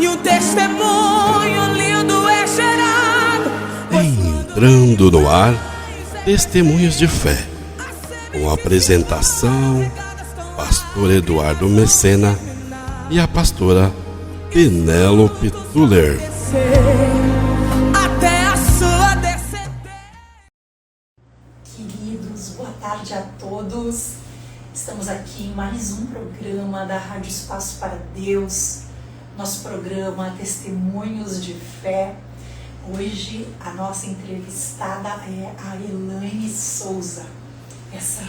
e um testemunho lindo é gerado. Entrando no ar, Testemunhos de Fé, com a apresentação, pastor Eduardo Messena e a pastora Penélope Tuller. Até a sua descendência. Queridos, boa tarde a todos. Estamos aqui em mais um programa da Rádio Espaço para Deus, nosso programa Testemunhos de Fé. Hoje a nossa entrevistada é a Elaine Souza, essa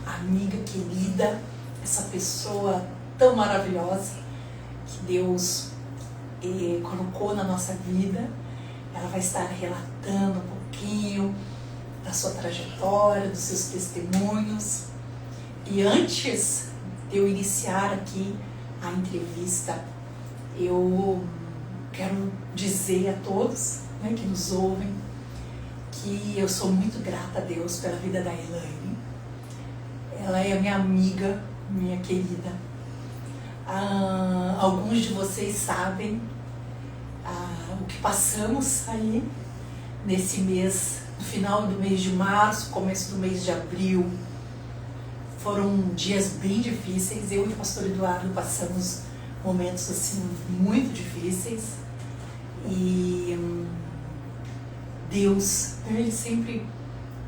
amiga querida, essa pessoa tão maravilhosa que Deus colocou na nossa vida. Ela vai estar relatando um pouquinho da sua trajetória, dos seus testemunhos. E antes de eu iniciar aqui a entrevista, eu quero dizer a todos, né, que nos ouvem, que eu sou muito grata a Deus pela vida da Elaine. Ela é minha amiga, minha querida. Alguns de vocês sabem o que passamos aí nesse mês, no final do mês de março, começo do mês de abril. Foram dias bem difíceis. Eu e o pastor Eduardo passamos momentos assim muito difíceis. E Deus, Ele sempre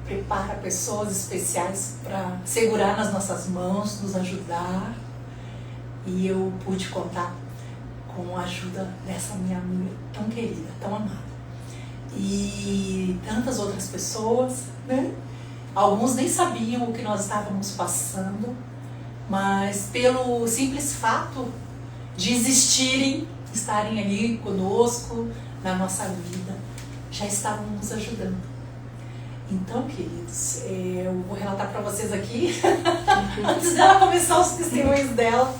prepara pessoas especiais para segurar nas nossas mãos, nos ajudar. E eu pude contar com a ajuda dessa minha amiga tão querida, tão amada. E tantas outras pessoas, né? Alguns nem sabiam o que nós estávamos passando, mas pelo simples fato de existirem, estarem ali conosco, na nossa vida, já estavam nos ajudando. Então, queridos, eu vou relatar para vocês aqui, antes dela começar os testemunhos dela,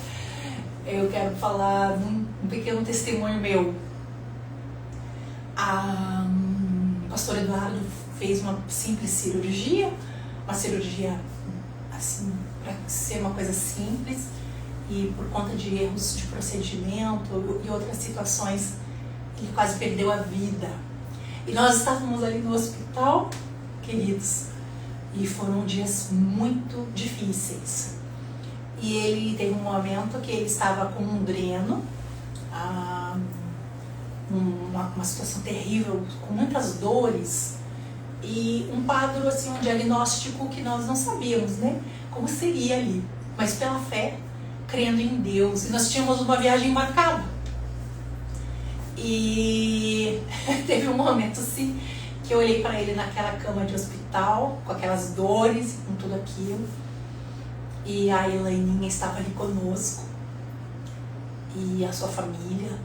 eu quero falar um pequeno testemunho meu. O pastor Eduardo fez uma simples cirurgia, uma cirurgia assim, para ser uma coisa simples, e por conta de erros de procedimento e outras situações, ele quase perdeu a vida. E nós estávamos ali no hospital, queridos, e foram dias muito difíceis. E ele teve um momento que ele estava com um dreno, uma situação terrível, com muitas dores, e um quadro, assim, um diagnóstico que nós não sabíamos, né, como seria ali, mas pela fé, crendo em Deus. E nós tínhamos uma viagem marcada. E teve um momento, assim, que eu olhei para ele naquela cama de hospital, com aquelas dores, com tudo aquilo, e a Elaininha estava ali conosco, e a sua família,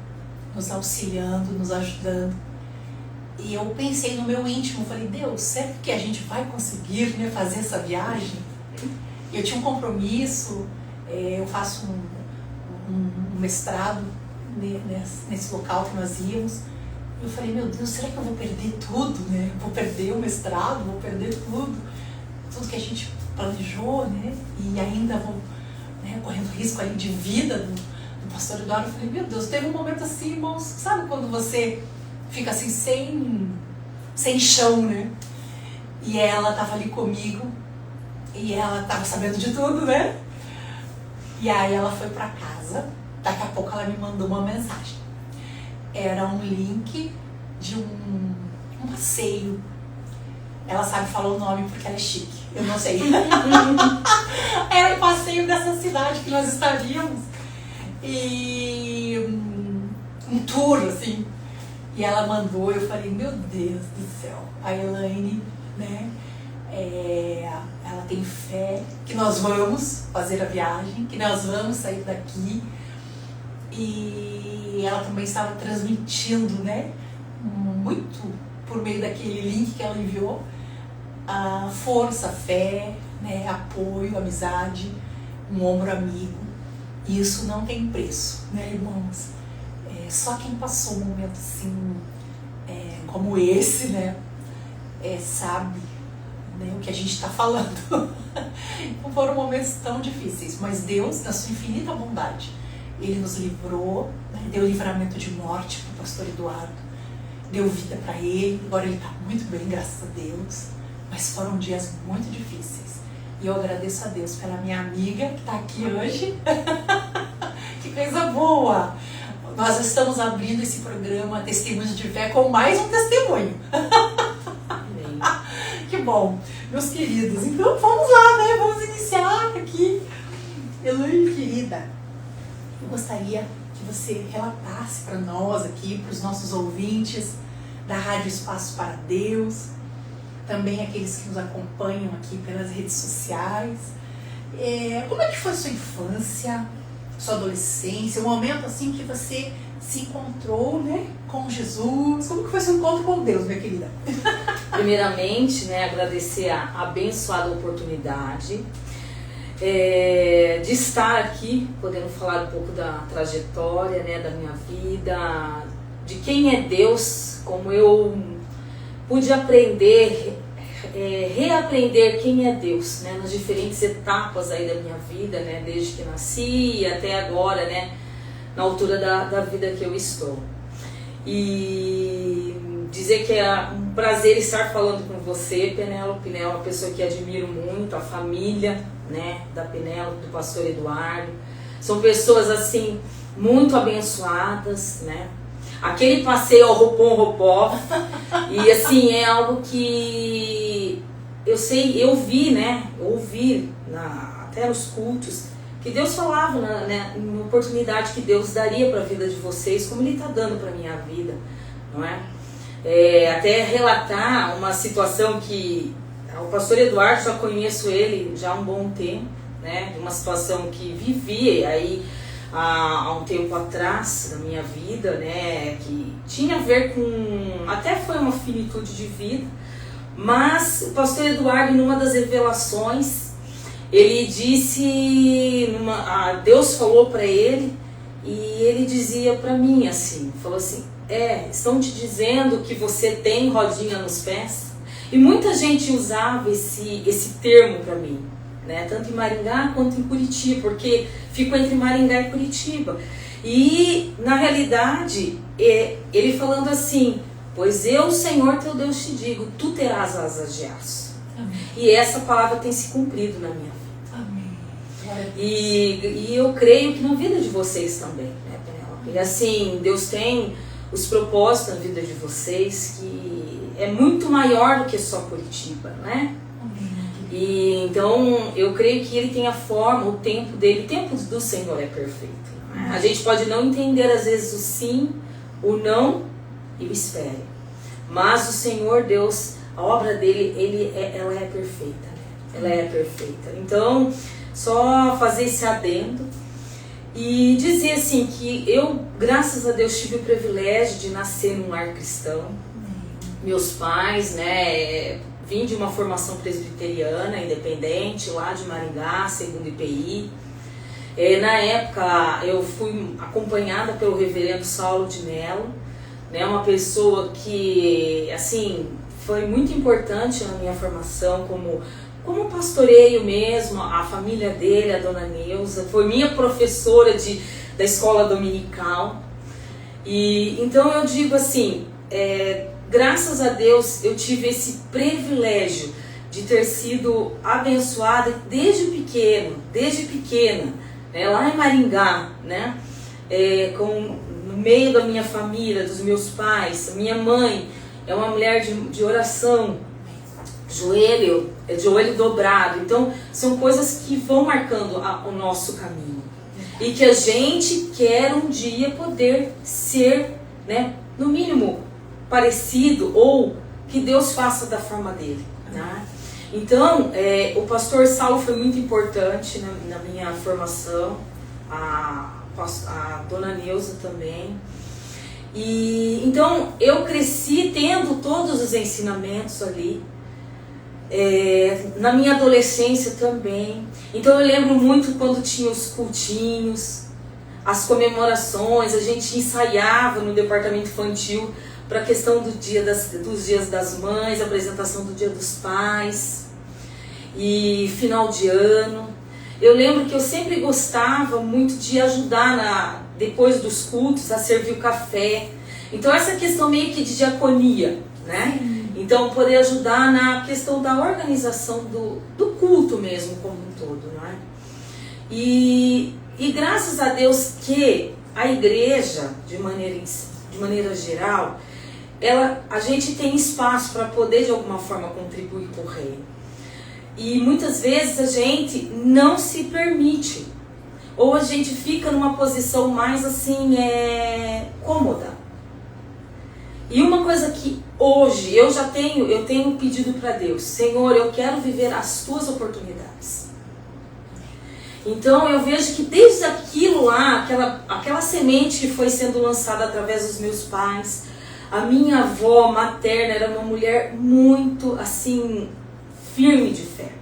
nos auxiliando, nos ajudando. E eu pensei no meu íntimo, falei, Deus, será que a gente vai conseguir, né, fazer essa viagem? Eu tinha um compromisso, eu faço um mestrado nesse local que nós íamos. Eu falei, meu Deus, será que eu vou perder tudo, né? Vou perder o mestrado, vou perder tudo que a gente planejou, né? E ainda vou, né, correndo risco aí de vida do pastor Eduardo. Eu falei, meu Deus, teve um momento assim, irmãos, sabe quando você fica assim sem chão, né? E ela estava ali comigo, e ela estava sabendo de tudo, né? E aí ela foi para casa, daqui a pouco ela me mandou uma mensagem. Era um link de um passeio. Ela sabe falar o nome porque ela é chique, eu não sei. Era um passeio dessa cidade que nós estaríamos. E um tour, assim. E ela mandou, eu falei, meu Deus do céu, a Elaine, né, ela tem fé que nós vamos fazer a viagem, que nós vamos sair daqui. E ela também estava transmitindo, né, muito por meio daquele link que ela enviou, a força, fé, né, apoio, amizade, um ombro amigo. E isso não tem preço, né, irmãos? Só quem passou um momento assim, como esse, né, sabe, né, o que a gente está falando. Não foram momentos tão difíceis, mas Deus, na sua infinita bondade, Ele nos livrou, né? Deu livramento de morte para o pastor Eduardo, deu vida para ele. Agora ele está muito bem, graças a Deus. Mas foram dias muito difíceis. E eu agradeço a Deus pela minha amiga que está aqui hoje. Que coisa boa! Nós estamos abrindo esse programa Testemunhos de Fé com mais um testemunho. Que bom, meus queridos. Então vamos lá, né? Vamos iniciar aqui. Elaine, querida, eu gostaria que você relatasse para nós aqui, para os nossos ouvintes da Rádio Espaço para Deus, também aqueles que nos acompanham aqui pelas redes sociais. Como é que foi sua infância, sua adolescência, o momento assim que você se encontrou, né, com Jesus? Como que foi seu encontro com Deus, minha querida? Primeiramente, né, agradecer a abençoada oportunidade de estar aqui, podendo falar um pouco da trajetória, né, da minha vida, de quem é Deus, como eu pude aprender, reaprender quem é Deus, né, nas diferentes etapas aí da minha vida, né, desde que nasci e até agora, né, na altura da vida que eu estou. E dizer que é um prazer estar falando com você, Penélope, é uma pessoa que admiro muito, a família, né, da Penélope, do pastor Eduardo. São pessoas assim muito abençoadas, né? Aquele passeio ao Roupon e assim é algo que eu ouvi até nos cultos, que Deus falava na oportunidade que Deus daria para a vida de vocês, como Ele está dando para a minha vida, não é? Até relatar uma situação que o pastor Eduardo, já conheço ele já há um bom tempo, né? De uma situação que vivi aí há um tempo atrás da minha vida, né? Que tinha a ver com, até foi uma finitude de vida, mas o pastor Eduardo, numa das revelações, ele disse, Deus falou para ele, e ele dizia para mim assim, falou assim: estão te dizendo que você tem rodinha nos pés? E muita gente usava esse termo para mim, né? Tanto em Maringá quanto em Curitiba, porque fico entre Maringá e Curitiba. E na realidade, ele falando assim: pois eu, Senhor teu Deus, te digo, tu terás asas de aço. Amém. E essa palavra tem se cumprido na minha vida. Amém. E eu creio que na vida de vocês também, né, Penélope? E assim, Deus tem os propósitos na vida de vocês que é muito maior do que só Curitiba, né? E então eu creio que Ele tem a forma, o tempo dele, o tempo do Senhor é perfeito, né? A gente pode não entender às vezes o sim, o não e o espere, mas o Senhor Deus, a obra dele, ela é perfeita, né? Ela é perfeita. Então, só fazer esse adendo e dizer assim que eu, graças a Deus, tive o privilégio de nascer num lar cristão. Meus pais, né, vim de uma formação presbiteriana, independente, lá de Maringá, segundo IPI. Na época, eu fui acompanhada pelo reverendo Saulo de Mello, né, uma pessoa que, assim, foi muito importante na minha formação, como pastoreio mesmo, a família dele, a dona Neuza, foi minha professora da escola dominical. E então eu digo assim, graças a Deus eu tive esse privilégio de ter sido abençoada desde pequena, né, lá em Maringá, né, no meio da minha família, dos meus pais. A minha mãe é uma mulher de oração, joelho dobrado. Então são coisas que vão marcando o nosso caminho e que a gente quer um dia poder ser, né, no mínimo parecido, ou que Deus faça da forma dele, né? Então o pastor Saulo foi muito importante na minha formação, a dona Neuza também. E então eu cresci tendo todos os ensinamentos ali. Na minha adolescência também. Então eu lembro muito quando tinha os cultinhos, as comemorações, a gente ensaiava no departamento infantil para a questão dos dias das mães, apresentação do dia dos pais e final de ano. Eu lembro que eu sempre gostava muito de ajudar depois dos cultos a servir o café. Então essa questão meio que de diaconia, né? Então poder ajudar na questão da organização do culto mesmo como um todo, não é? E graças a Deus que a igreja, de maneira geral, a gente tem espaço para poder de alguma forma contribuir com o reino. E muitas vezes a gente não se permite, ou a gente fica numa posição mais assim, cômoda. E uma coisa que hoje eu tenho pedido para Deus: Senhor, eu quero viver as tuas oportunidades. Então eu vejo que desde aquilo lá, aquela semente que foi sendo lançada através dos meus pais, a minha avó materna era uma mulher muito assim, firme de fé,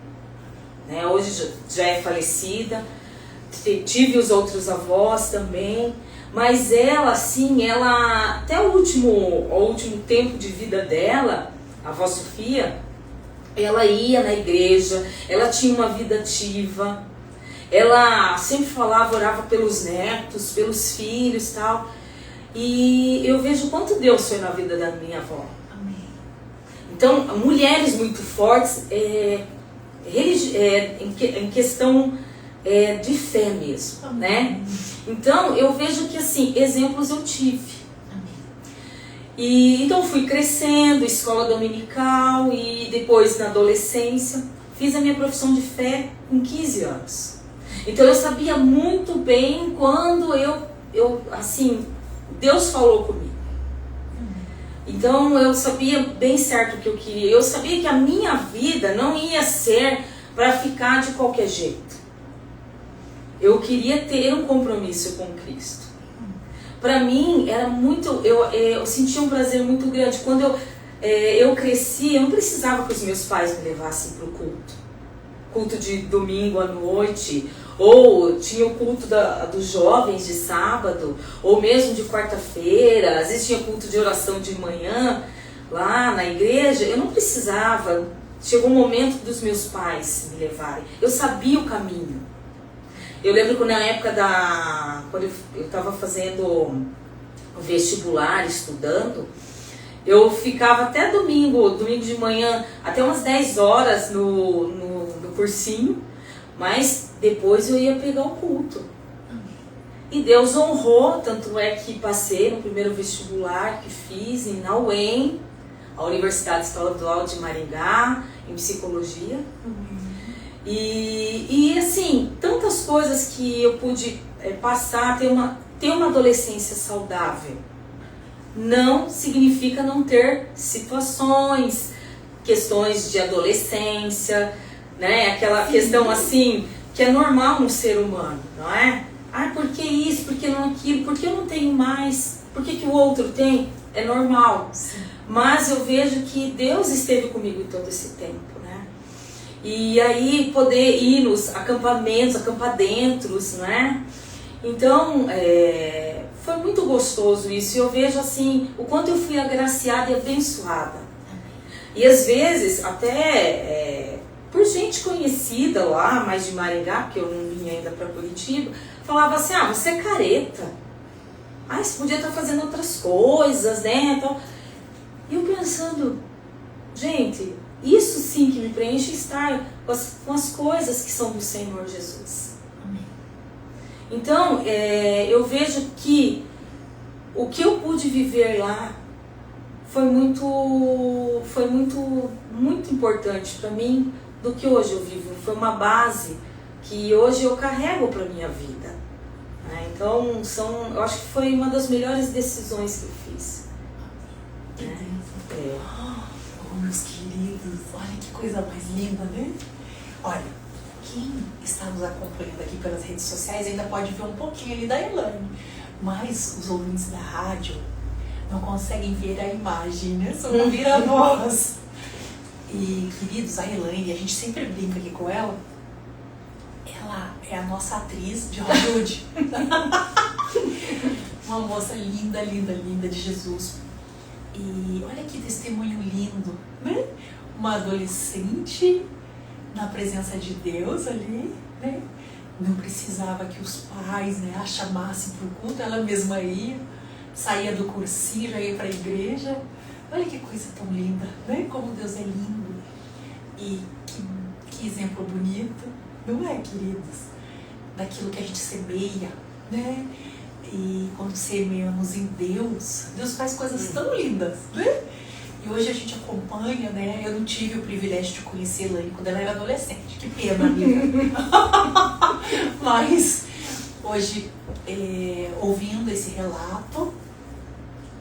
né? Hoje já é falecida, tive os outros avós também, mas ela assim, até o último tempo de vida dela, a avó Sofia, ela ia na igreja, ela tinha uma vida ativa, ela sempre falava, orava pelos netos, pelos filhos e tal, e eu vejo quanto Deus foi na vida da minha avó. Então, mulheres muito fortes em questão de fé mesmo, né? Então, eu vejo que, assim, exemplos eu tive. E então, fui crescendo, escola dominical, e depois, na adolescência, fiz a minha profissão de fé com 15 anos. Então, eu sabia muito bem quando assim, Deus falou comigo. Então eu sabia bem certo o que eu queria. Eu sabia que a minha vida não ia ser para ficar de qualquer jeito. Eu queria ter um compromisso com Cristo. Para mim era muito, eu sentia um prazer muito grande. Quando eu cresci, eu não precisava que os meus pais me levassem para o culto de domingo à noite, ou tinha o culto dos jovens de sábado, ou mesmo de quarta-feira, às vezes tinha culto de oração de manhã lá na igreja. Eu não precisava, chegou um momento dos meus pais me levarem, eu sabia o caminho. Eu lembro que na época quando eu estava fazendo o vestibular, estudando, eu ficava até domingo de manhã, até umas 10 horas no cursinho, mas depois eu ia pegar o culto. E Deus honrou, tanto é que passei no primeiro vestibular que fiz em UEM, a Universidade Estadual de Maringá, em psicologia. E assim, tantas coisas que eu pude passar, ter uma adolescência saudável. Não significa não ter situações, questões de adolescência, né? Aquela questão assim, que é normal no ser humano, não é? Por que isso, por que não aquilo, por que eu não tenho mais, por que o outro tem? É normal. Sim. Mas eu vejo que Deus esteve comigo em todo esse tempo, né? E aí poder ir nos acampamentos, acampadentros, não é? Então, foi muito gostoso isso. E eu vejo assim, o quanto eu fui agraciada e abençoada. E às vezes, até por gente conhecida lá, mais de Maringá, porque eu não vim ainda para Curitiba, falava assim: você é careta. Você podia estar fazendo outras coisas, né? Então, e eu pensando, gente, isso sim que me preenche, estar com as coisas que são do Senhor Jesus. Amém. Então, eu vejo que o que eu pude viver lá foi muito importante para mim, do que hoje eu vivo. Foi uma base que hoje eu carrego para minha vida. Então, eu acho que foi uma das melhores decisões que eu fiz. Meus queridos, olha que coisa mais linda, né? Olha, quem está nos acompanhando aqui pelas redes sociais ainda pode ver um pouquinho ali da Elaine, mas os ouvintes da rádio não conseguem ver a imagem, né? Só vão ver a voz. E, queridos, a Elaine, a gente sempre brinca aqui com ela, ela é a nossa atriz de Hollywood. Uma moça linda, linda, linda de Jesus. E olha que testemunho lindo, né? Uma adolescente na presença de Deus ali, né? não precisava que os pais, né, a chamassem para o culto, ela mesma ia, saía do cursinho, já ia para a igreja. Olha que coisa tão linda, né? Como Deus é lindo. E que exemplo bonito, não é, queridos? Daquilo que a gente semeia, né? E quando semeamos em Deus, Deus faz coisas tão lindas, né? E hoje a gente acompanha, né? Eu não tive o privilégio de conhecer a Elaine quando ela era adolescente. Que pena, amiga. Mas hoje, ouvindo esse relato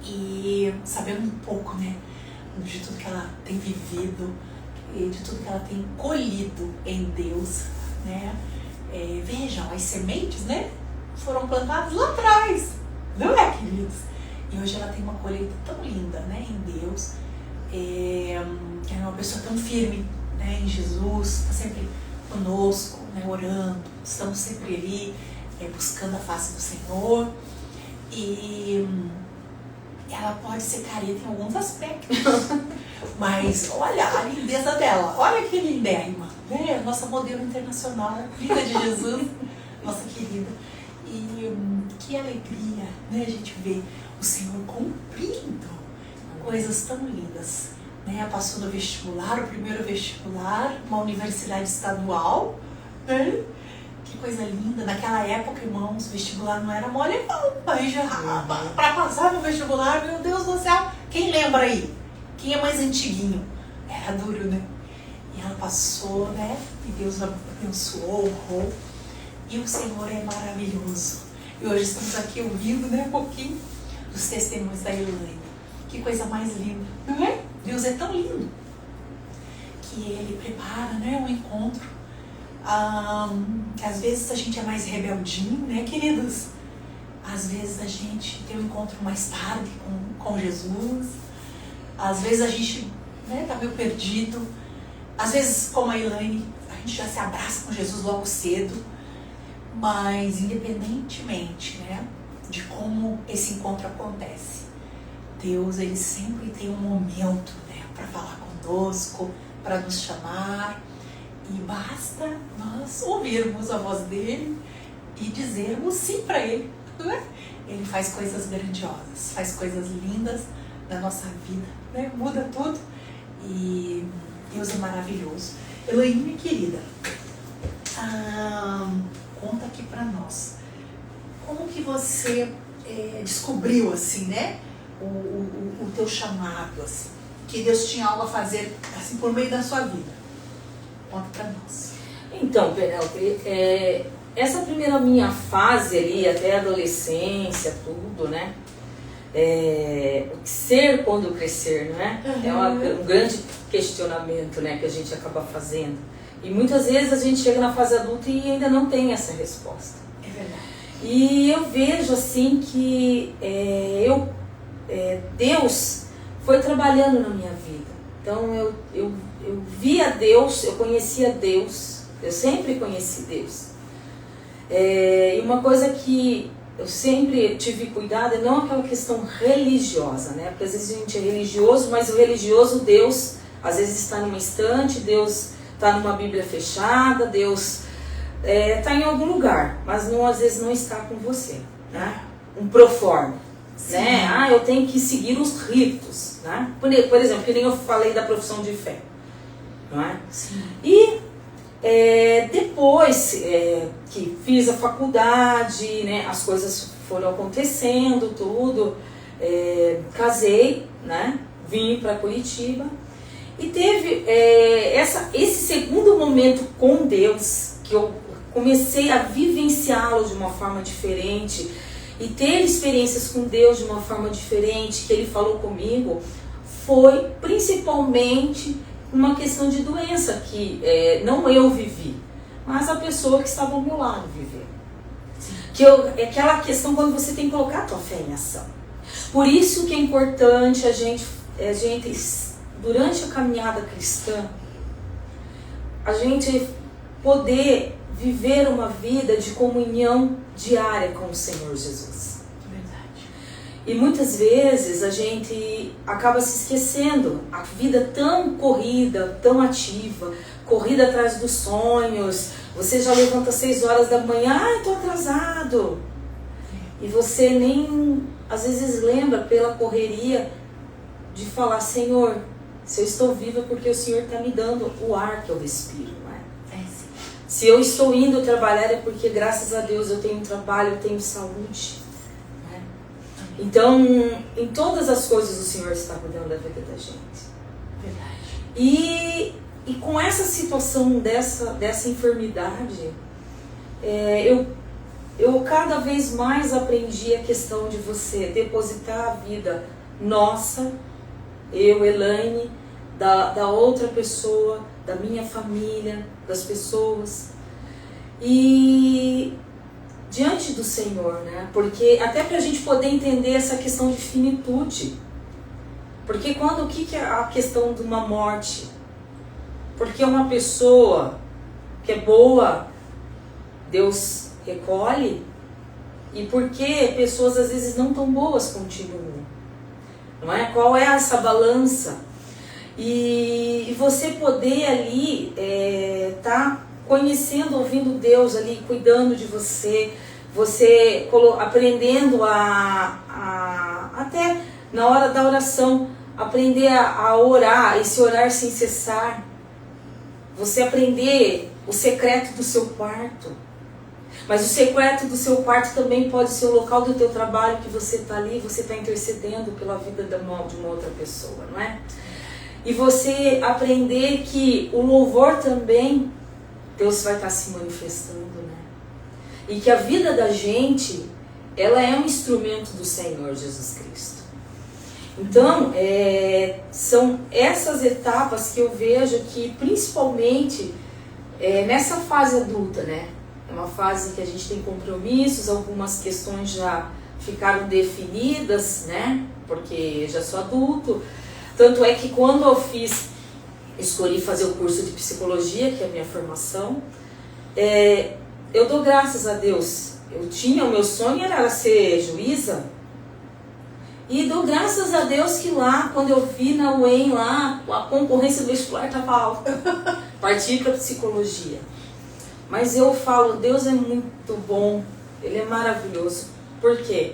e sabendo um pouco, né? De tudo que ela tem vivido e de tudo que ela tem colhido em Deus, né? Vejam, as sementes, né? Foram plantadas lá atrás, não é, queridos? E hoje ela tem uma colheita tão linda, né? Em Deus. É uma pessoa tão firme, né, em Jesus, está sempre conosco, né, orando, estamos sempre ali buscando a face do Senhor. E ela pode ser careta em alguns aspectos, mas olha a lindeza dela, olha que lindérrima, né? Nossa modelo internacional, filha de Jesus, nossa querida. E que alegria, né, a gente ver o Senhor cumprindo coisas tão lindas, né? Passou no vestibular, o primeiro vestibular, uma universidade estadual, né? Que coisa linda. Naquela época, irmãos, vestibular não era mole não, mas já para passar no vestibular, meu Deus do céu, quem lembra aí? Quem é mais antiguinho? Era duro, né? E ela passou, né? E Deus abençoou, honrou. E o Senhor é maravilhoso. E hoje estamos aqui ouvindo, né, um pouquinho dos testemunhos da Elaine. Que coisa mais linda, não é? Deus é tão lindo que Ele prepara, né, um encontro. Às vezes a gente é mais rebeldinho, né, queridos? Às vezes a gente tem um encontro mais tarde com Jesus. Às vezes a gente, né, tá meio perdido. Às vezes, como a Elaine, a gente já se abraça com Jesus logo cedo. Mas independentemente, né, de como esse encontro acontece, Deus, Ele sempre tem um momento, né, para falar conosco, para nos chamar, e basta nós ouvirmos a voz dEle e dizermos sim para Ele, não é? Ele faz coisas grandiosas, faz coisas lindas na nossa vida, né? Muda tudo e Deus é maravilhoso. Elaine, minha querida, conta aqui para nós, como que você descobriu, assim, né, o teu chamado, assim, que Deus tinha algo a fazer, assim, por meio da sua vida? Conta para nós. Então, Penelope, essa primeira minha fase ali, até a adolescência, tudo, né, ser quando crescer, né, um grande questionamento, né, que a gente acaba fazendo. E muitas vezes a gente chega na fase adulta e ainda não tem essa resposta. É verdade. E eu vejo assim que Deus foi trabalhando na minha vida. Então eu via Deus, eu conhecia Deus, eu sempre conheci Deus. E uma coisa que eu sempre tive cuidado é não aquela questão religiosa, né? Porque às vezes a gente é religioso, mas o religioso, Deus, às vezes está numa estante, Deus está numa Bíblia fechada, Deus está em algum lugar, mas não, às vezes não está com você, né? Um proforma, né? Eu tenho que seguir os ritos, né? Por exemplo, que nem eu falei da profissão de fé, não é? Sim. E depois que fiz a faculdade, né? As coisas foram acontecendo, tudo, casei, né? Vim para Curitiba. E teve esse segundo momento com Deus, que eu comecei a vivenciá-lo de uma forma diferente e ter experiências com Deus de uma forma diferente, que Ele falou comigo, foi principalmente uma questão de doença que não eu vivi, mas a pessoa que estava ao meu lado viveu. É aquela questão quando você tem que colocar a tua fé em ação. Por isso que é importante a gente durante a caminhada cristã, a gente poder viver uma vida de comunhão diária com o Senhor Jesus. Verdade. E muitas vezes a gente acaba se esquecendo, a vida tão corrida, tão ativa, corrida atrás dos sonhos, Você já levanta às 6 horas da manhã, estou atrasado. E você nem, às vezes, lembra pela correria de falar, Senhor, se eu estou viva é porque o Senhor está me dando o ar que eu respiro, não é? Sim. Se eu estou indo trabalhar é porque, graças a Deus, eu tenho trabalho, eu tenho saúde. Não é? Então, em todas as coisas o Senhor está cuidando da vida da gente. Verdade. E com essa situação dessa enfermidade, eu cada vez mais aprendi a questão de você depositar a vida nossa, eu, Elaine, da outra pessoa, da minha família, das pessoas, e diante do Senhor, né? Porque até para a gente poder entender essa questão de finitude. Porque o que é a questão de uma morte? Porque uma pessoa que é boa, Deus recolhe, e porque pessoas às vezes não tão boas continuam, não é? Qual é essa balança? E você poder ali tá conhecendo, ouvindo Deus ali, cuidando de você, você aprendendo até na hora da oração, aprender a orar, esse orar sem cessar, você aprender o secreto do seu quarto. Mas o secreto do seu quarto também pode ser o local do teu trabalho, que você está ali, você está intercedendo pela vida de uma outra pessoa, não é? E você aprender que o louvor também, Deus vai estar se manifestando, né? E que a vida da gente, ela é um instrumento do Senhor Jesus Cristo. Então, são essas etapas que eu vejo que, principalmente, nessa fase adulta, né? É uma fase que a gente tem compromissos, algumas questões já ficaram definidas, né? Porque já sou adulto. Tanto é que quando eu escolhi fazer o curso de psicologia, que é a minha formação, eu dou graças a Deus. O meu sonho era ser juíza. E dou graças a Deus que lá, quando eu vi na UEM, lá, a concorrência do vestibular estava alta. Parti para psicologia. Mas eu falo, Deus é muito bom, Ele é maravilhoso. Por quê?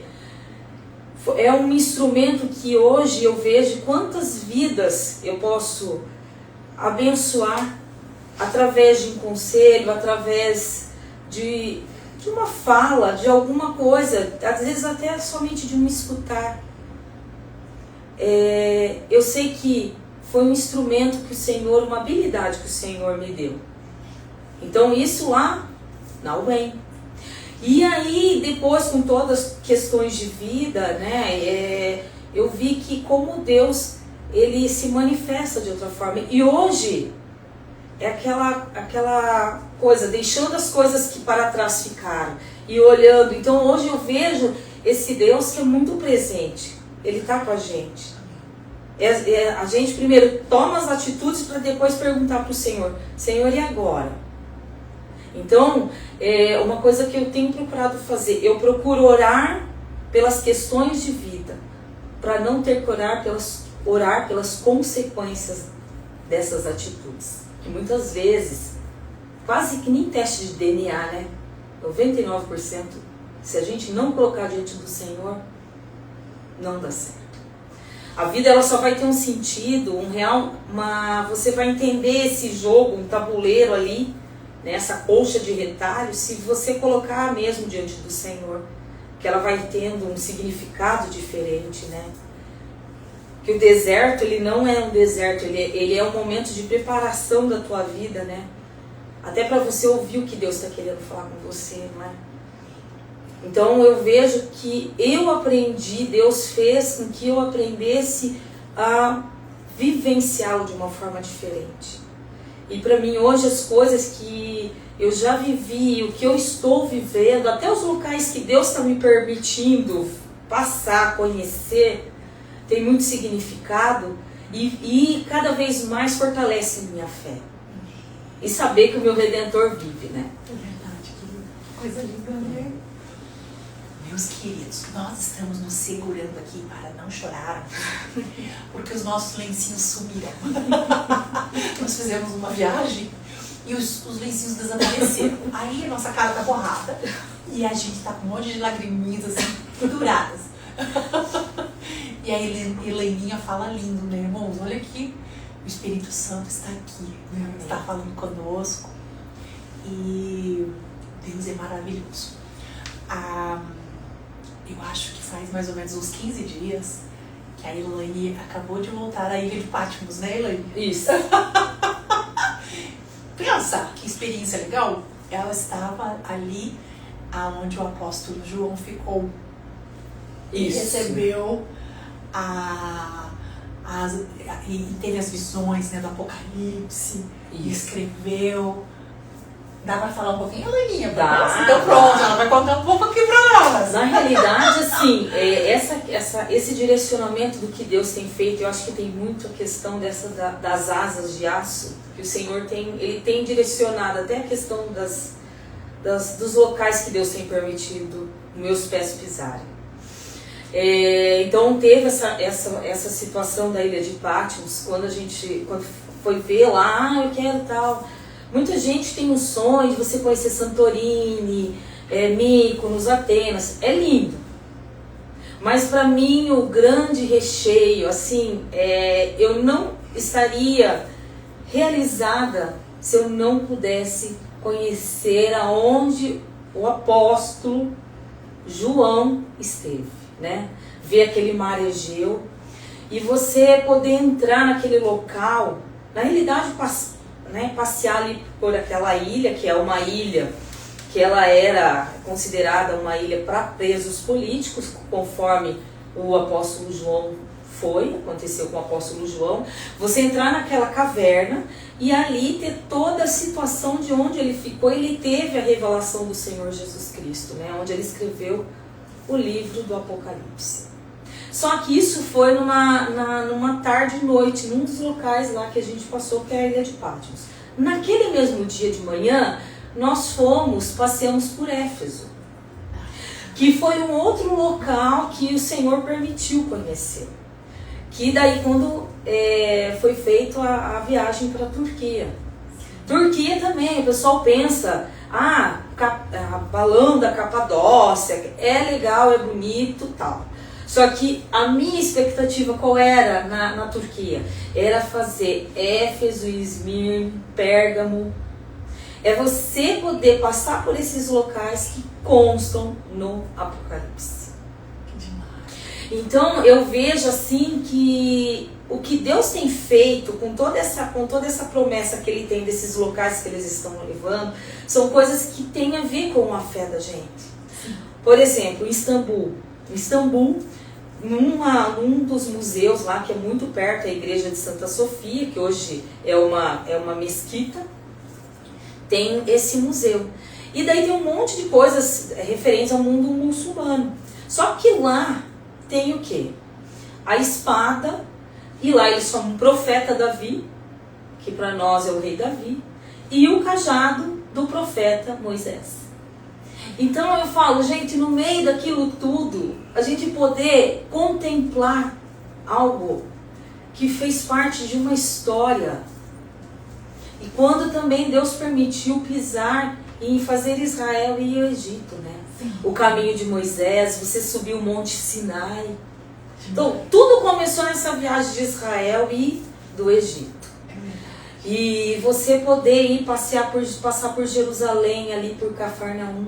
É um instrumento que hoje eu vejo quantas vidas eu posso abençoar através de um conselho, através de uma fala, de alguma coisa, às vezes até somente de um escutar. Eu sei que foi um instrumento que o Senhor, uma habilidade que o Senhor me deu. Então isso lá na UEM. E aí depois, com todas as questões de vida, né, eu vi que como Deus, Ele se manifesta de outra forma. E hoje é aquela coisa, deixando as coisas que para trás ficaram e olhando. Então hoje eu vejo esse Deus que é muito presente. Ele está com a gente. A gente primeiro toma as atitudes para depois perguntar para o Senhor, Senhor, e agora? Então, uma coisa que eu tenho procurado fazer, eu procuro orar pelas questões de vida, para não ter que orar pelas consequências dessas atitudes. Que muitas vezes, quase que nem teste de DNA, né? 99%, se a gente não colocar diante do Senhor, não dá certo. A vida ela só vai ter um sentido, você vai entender esse jogo, um tabuleiro ali, nessa colcha de retalhos, se você colocar mesmo diante do Senhor, que ela vai tendo um significado diferente, né? Que o deserto, ele não é um deserto, ele é um momento de preparação da tua vida, né? Até para você ouvir o que Deus está querendo falar com você, não é? Então eu vejo que eu aprendi, Deus fez com que eu aprendesse a vivenciá-lo de uma forma diferente. E para mim hoje as coisas que eu já vivi, o que eu estou vivendo, até os locais que Deus está me permitindo passar, conhecer, tem muito significado e cada vez mais fortalece minha fé. E saber que o meu Redentor vive, né? É verdade, que coisa linda, né? Meus queridos, nós estamos nos segurando aqui para não chorar, porque os nossos lencinhos sumiram. Nós fizemos uma viagem e os lencinhos desapareceram. Aí a nossa cara tá borrada e a gente tá com um monte de lagriminhas assim, penduradas. E aí Heleninha fala lindo, né, irmãos? Olha aqui, o Espírito Santo está aqui, né? Está falando conosco. E Deus é maravilhoso. Eu acho que faz mais ou menos uns 15 dias que a Elaine acabou de voltar à Ilha de Patmos, né, Elaine? Isso. Pensa, que experiência legal. Ela estava ali aonde o apóstolo João ficou. E Isso. recebeu e teve as visões, né, do Apocalipse. E escreveu. Dá pra falar um pouquinho, Elaninha? Dá. Então pronto, ela vai contar um pouco aqui pra nós. Na realidade, assim, esse direcionamento do que Deus tem feito, eu acho que tem muito a questão das asas de aço, que o Senhor tem direcionado até a questão dos locais que Deus tem permitido meus pés pisarem. Então teve essa situação da Ilha de Patmos, quando foi ver lá, eu quero tal. Muita gente tem um sonho de você conhecer Santorini, Mykonos, Atenas. É lindo. Mas para mim o grande recheio, assim, eu não estaria realizada se eu não pudesse conhecer aonde o apóstolo João esteve, né? Ver aquele mar Egeu e você poder entrar naquele local, na realidade passear ali por aquela ilha, que é uma ilha que ela era considerada uma ilha para presos políticos, conforme o apóstolo João aconteceu com o apóstolo João. Você entrar naquela caverna e ali ter toda a situação de onde ele ficou. Ele teve a revelação do Senhor Jesus Cristo, né? Onde ele escreveu o livro do Apocalipse. Só que isso foi numa tarde e noite, num dos locais lá que a gente passou, que é a Ilha de Patmos. Naquele mesmo dia de manhã, nós passeamos por Éfeso, que foi um outro local que o Senhor permitiu conhecer. Que daí quando foi feita a viagem para a Turquia. Turquia também, o pessoal pensa, balão da Capadócia, é legal, é bonito, tal. Só que a minha expectativa qual era na Turquia? Era fazer Éfeso, Esmirna, Pérgamo. É você poder passar por esses locais que constam no Apocalipse. Que demais. Então eu vejo assim que o que Deus tem feito com toda essa promessa que Ele tem desses locais que eles estão levando, são coisas que têm a ver com a fé da gente. Por exemplo, Istambul, num dos museus lá, que é muito perto, a igreja de Santa Sofia, que hoje é uma mesquita, tem esse museu. E daí tem um monte de coisas referentes ao mundo muçulmano. Só que lá tem o quê? A espada, e lá eles chamam o profeta Davi, que para nós é o rei Davi, e o cajado do profeta Moisés. Então eu falo, gente, no meio daquilo tudo, a gente poder contemplar algo que fez parte de uma história. E quando também Deus permitiu pisar e fazer Israel ir ao Egito, né? Sim. O caminho de Moisés, você subiu o Monte Sinai. Então, tudo começou nessa viagem de Israel e do Egito. E você poder ir passar por Jerusalém, ali por Cafarnaum.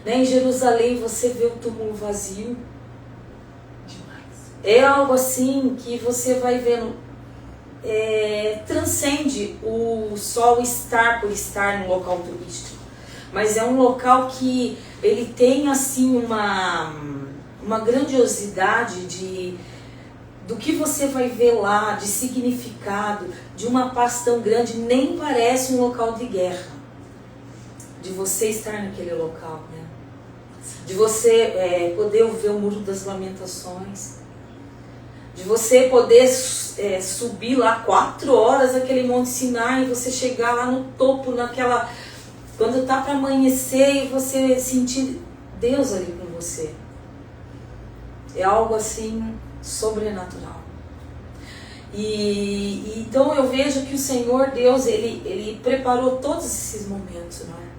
Né? Em Jerusalém você vê o túmulo vazio. Demais. É algo assim que você vai vendo, transcende o só estar por estar num local turístico. Mas é um local que ele tem assim uma grandiosidade do que você vai ver lá, de significado, de uma paz tão grande, nem parece um local de guerra. De você estar naquele local, né? De você poder ver o Muro das Lamentações, de você poder subir lá 4 horas aquele Monte Sinai, e você chegar lá no topo, quando está para amanhecer, e você sentir Deus ali com você. É algo assim sobrenatural. E então eu vejo que o Senhor Deus, ele preparou todos esses momentos, não é?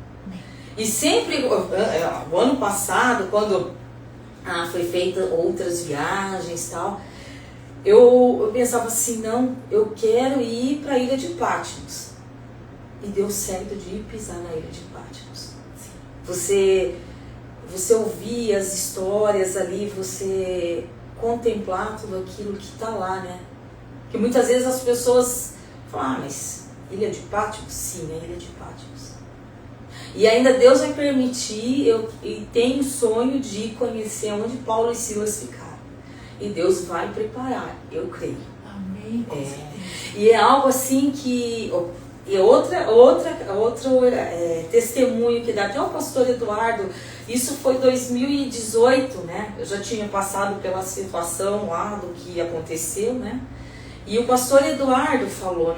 E sempre, o ano passado, quando foi feita outras viagens e tal, eu pensava assim, não, eu quero ir para a Ilha de Patmos. E deu certo de ir pisar na Ilha de Patmos. Você ouvir as histórias ali, você contemplar tudo aquilo que está lá, né? Que muitas vezes as pessoas falam, mas Ilha de Patmos? Sim, é Ilha de Patmos. E ainda Deus vai permitir, e tenho o sonho de conhecer onde Paulo e Silas ficaram. E Deus vai preparar, eu creio. Amém. E é algo assim que... E outro testemunho que dá até o pastor Eduardo, isso foi 2018, né? Eu já tinha passado pela situação lá do que aconteceu, né? E o pastor Eduardo falou,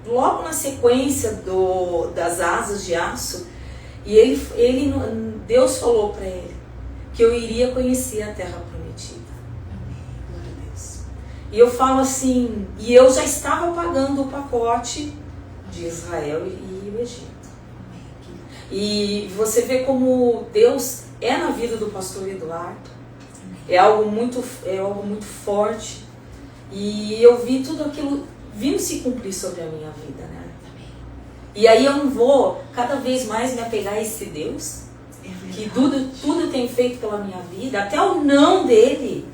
logo na sequência das asas de aço, e Deus falou para ele que eu iria conhecer a terra prometida. Glória a Deus. E eu falo assim, e eu já estava pagando o pacote de Israel e o Egito. E você vê como Deus é na vida do pastor Eduardo. É algo muito forte. E eu vi tudo aquilo vindo se cumprir sobre a minha vida, né? E aí eu não vou cada vez mais me apegar a esse Deus, que tudo tem feito pela minha vida, até o não dele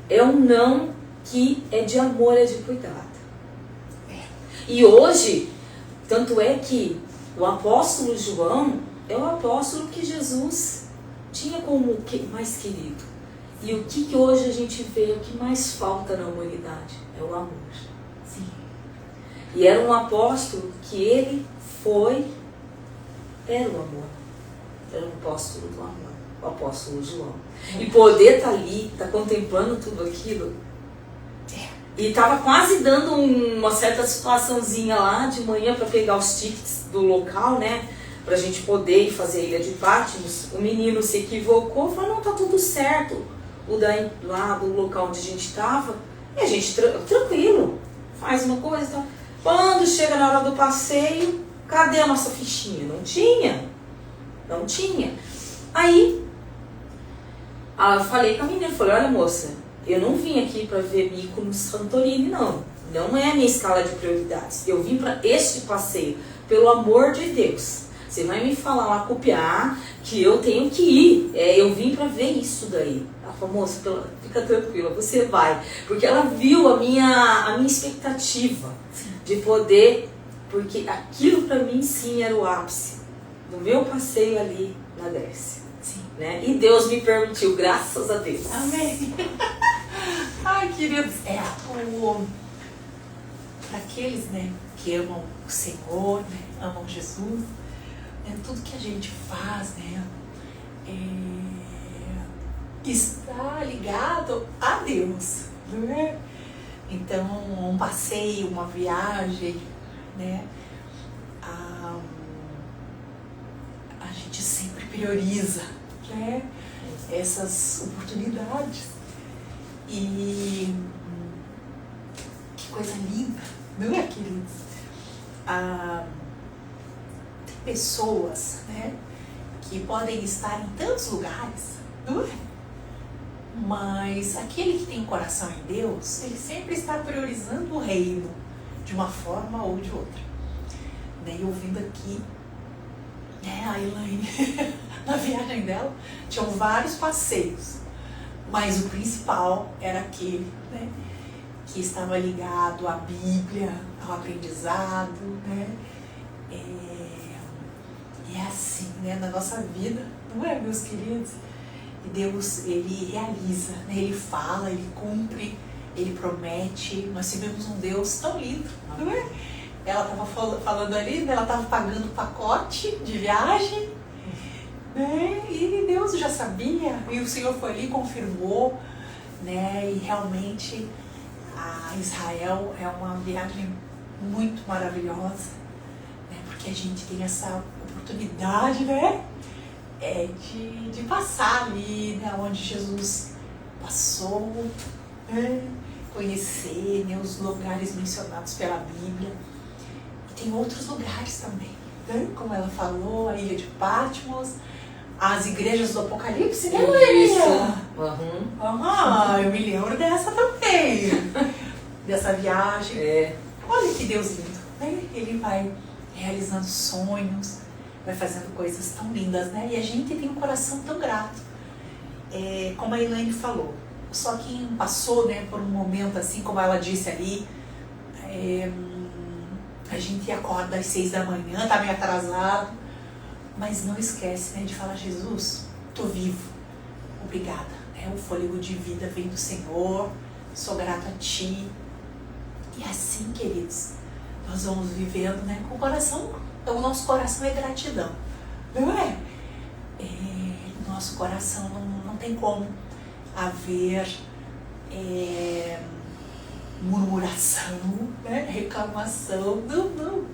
é um não que é de amor, é de cuidado. E hoje, tanto é que o apóstolo João é o apóstolo que Jesus tinha como mais querido. E o que hoje a gente vê, o que mais falta na humanidade é o amor. Sim. E era um apóstolo que era o amor. Era um apóstolo do amor, o apóstolo João. E poder estar ali, estar contemplando tudo aquilo. E estava quase dando uma certa situaçãozinha lá de manhã para pegar os tickets do local, né? Pra gente poder ir fazer a Ilha de Patmos. O menino se equivocou, falou, não, tá tudo certo. Lá do local onde a gente estava, e a gente tranquilo, faz uma coisa e tal. Quando chega na hora do passeio, cadê a nossa fichinha? Não tinha. Aí, eu falei com a menina, falei, olha moça, eu não vim aqui para ver Mykonos Santorini, não. Não é a minha escala de prioridades. Eu vim para este passeio, pelo amor de Deus. Você vai me falar lá, copiar, que eu tenho que ir. Eu vim para ver isso daí. Ela falou, moça, fica tranquila, você vai. Porque ela viu a minha expectativa de poder, porque aquilo para mim sim era o ápice do meu passeio ali na Grécia. Sim. Né? E Deus me permitiu, graças a Deus. Amém. Ai, queridos, para aqueles, né, que amam o Senhor, né, amam Jesus, tudo que a gente faz, né, está ligado a Deus, né? Então, um passeio, uma viagem, né, a gente sempre prioriza, né, essas oportunidades. E que coisa linda, não é, queridos? Tem pessoas, né, que podem estar em tantos lugares, não é? Mas aquele que tem coração em Deus, ele sempre está priorizando o reino de uma forma ou de outra. E ouvindo aqui, né, a Elaine, na viagem dela, tinham vários passeios, mas o principal era aquele, né, que estava ligado à Bíblia, ao aprendizado, né? E é assim, né, na nossa vida, não é, meus queridos? E Deus, ele realiza, né? Ele fala, ele cumpre, ele promete. Nós tivemos um Deus tão lindo, não é? Ela estava falando ali, né? Ela estava pagando o pacote de viagem, né? E Deus já sabia, e o Senhor foi ali e confirmou, né? E realmente a Israel é uma viagem muito maravilhosa, né? Porque a gente tem essa oportunidade, né? De passar ali, né? Onde Jesus passou, né? Conhecer, né, os lugares mencionados pela Bíblia. E tem outros lugares também, né? Como ela falou, a Ilha de Patmos, as igrejas do Apocalipse, né, Maria? Eu me lembro dessa também, dessa viagem. Olha que Deus lindo, né? Ele vai realizando sonhos, vai fazendo coisas tão lindas, né? E a gente tem um coração tão grato. Como a Elaine falou, só quem passou, né, por um momento assim, como ela disse ali, a gente acorda às 6 da manhã, tá meio atrasado, mas não esquece, né, de falar: Jesus, tô vivo, obrigada, né? O fôlego de vida vem do Senhor, sou grato a Ti. E assim, queridos, nós vamos vivendo, né, com o coração. O nosso coração é gratidão, não é? O nosso coração não tem como haver murmuração, né, reclamação. Não.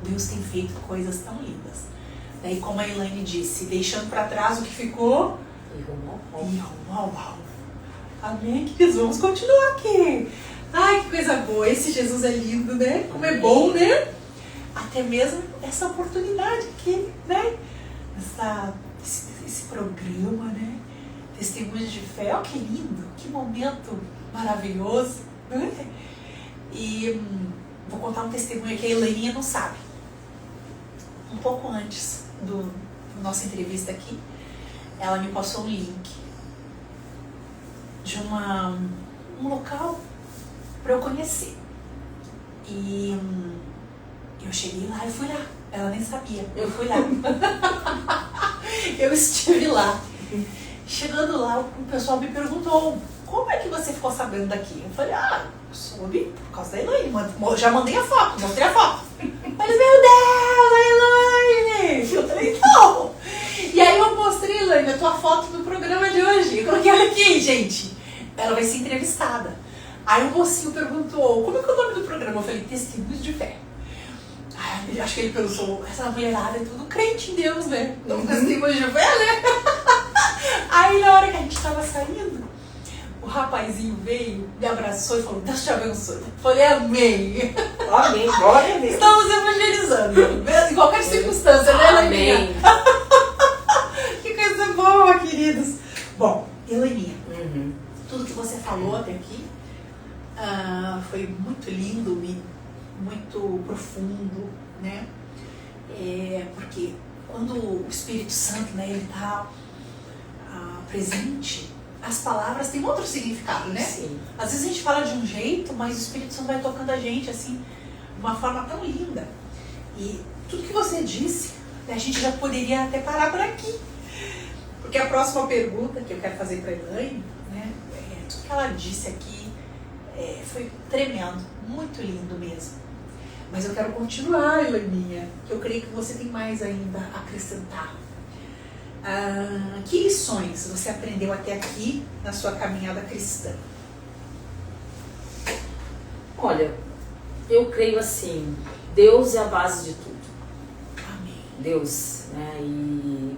Deus tem feito coisas tão lindas. Daí, como a Elaine disse, deixando para trás o que ficou e rumo ao alvo. Amém, queridos? Vamos continuar aqui. Ai, que coisa boa. Esse Jesus é lindo, né? Como é bom, né? Até mesmo essa oportunidade aqui, né? Esse programa, né? Testemunhos de fé. Olha que lindo, que momento maravilhoso, né? E vou contar um testemunho que a Elaininha não sabe. Um pouco antes da nossa entrevista aqui, ela me passou um link de um local para eu conhecer. E eu cheguei lá e fui lá. Ela nem sabia, eu fui lá. Eu estive lá. Chegando lá, o pessoal me perguntou: como é que você ficou sabendo daqui? Eu falei: soube por causa da Elaine. Já mandei a foto, mostrei a foto. Falei: meu Deus, a Elaine! Eu falei: então. E aí eu mostrei, Elaine, a tua foto do programa de hoje. Eu coloquei ela aqui, gente. Ela vai ser entrevistada. Aí o mocinho perguntou: como é que é o nome do programa? Eu falei: Testemunhos de Fé. Aí, acho que ele pensou: essa mulherada é tudo crente em Deus, né? Então, Testemunhos de Fé, né? Aí na hora que a gente tava saindo, o rapazinho veio, me abraçou e falou: Deus te abençoe. Eu falei: amém. Amém, glória a Deus. Estamos evangelizando, em qualquer circunstância, né, Elaininha? Amém. Que coisa boa, queridos. Bom, Elaininha, tudo que você falou até aqui foi muito lindo e muito profundo, né? Porque quando o Espírito Santo, né, ele está presente, as palavras têm outro significado, né? Sim. Às vezes a gente fala de um jeito, mas o Espírito Santo vai tocando a gente assim, de uma forma tão linda. E tudo que você disse, a gente já poderia até parar por aqui. Porque a próxima pergunta que eu quero fazer para a Elaine, né, tudo que ela disse aqui foi tremendo, muito lindo mesmo. Mas eu quero continuar, Elaininha, que eu creio que você tem mais ainda a acrescentar. Que lições você aprendeu até aqui na sua caminhada cristã? Olha, eu creio assim, Deus é a base de tudo. Amém. Deus, né? E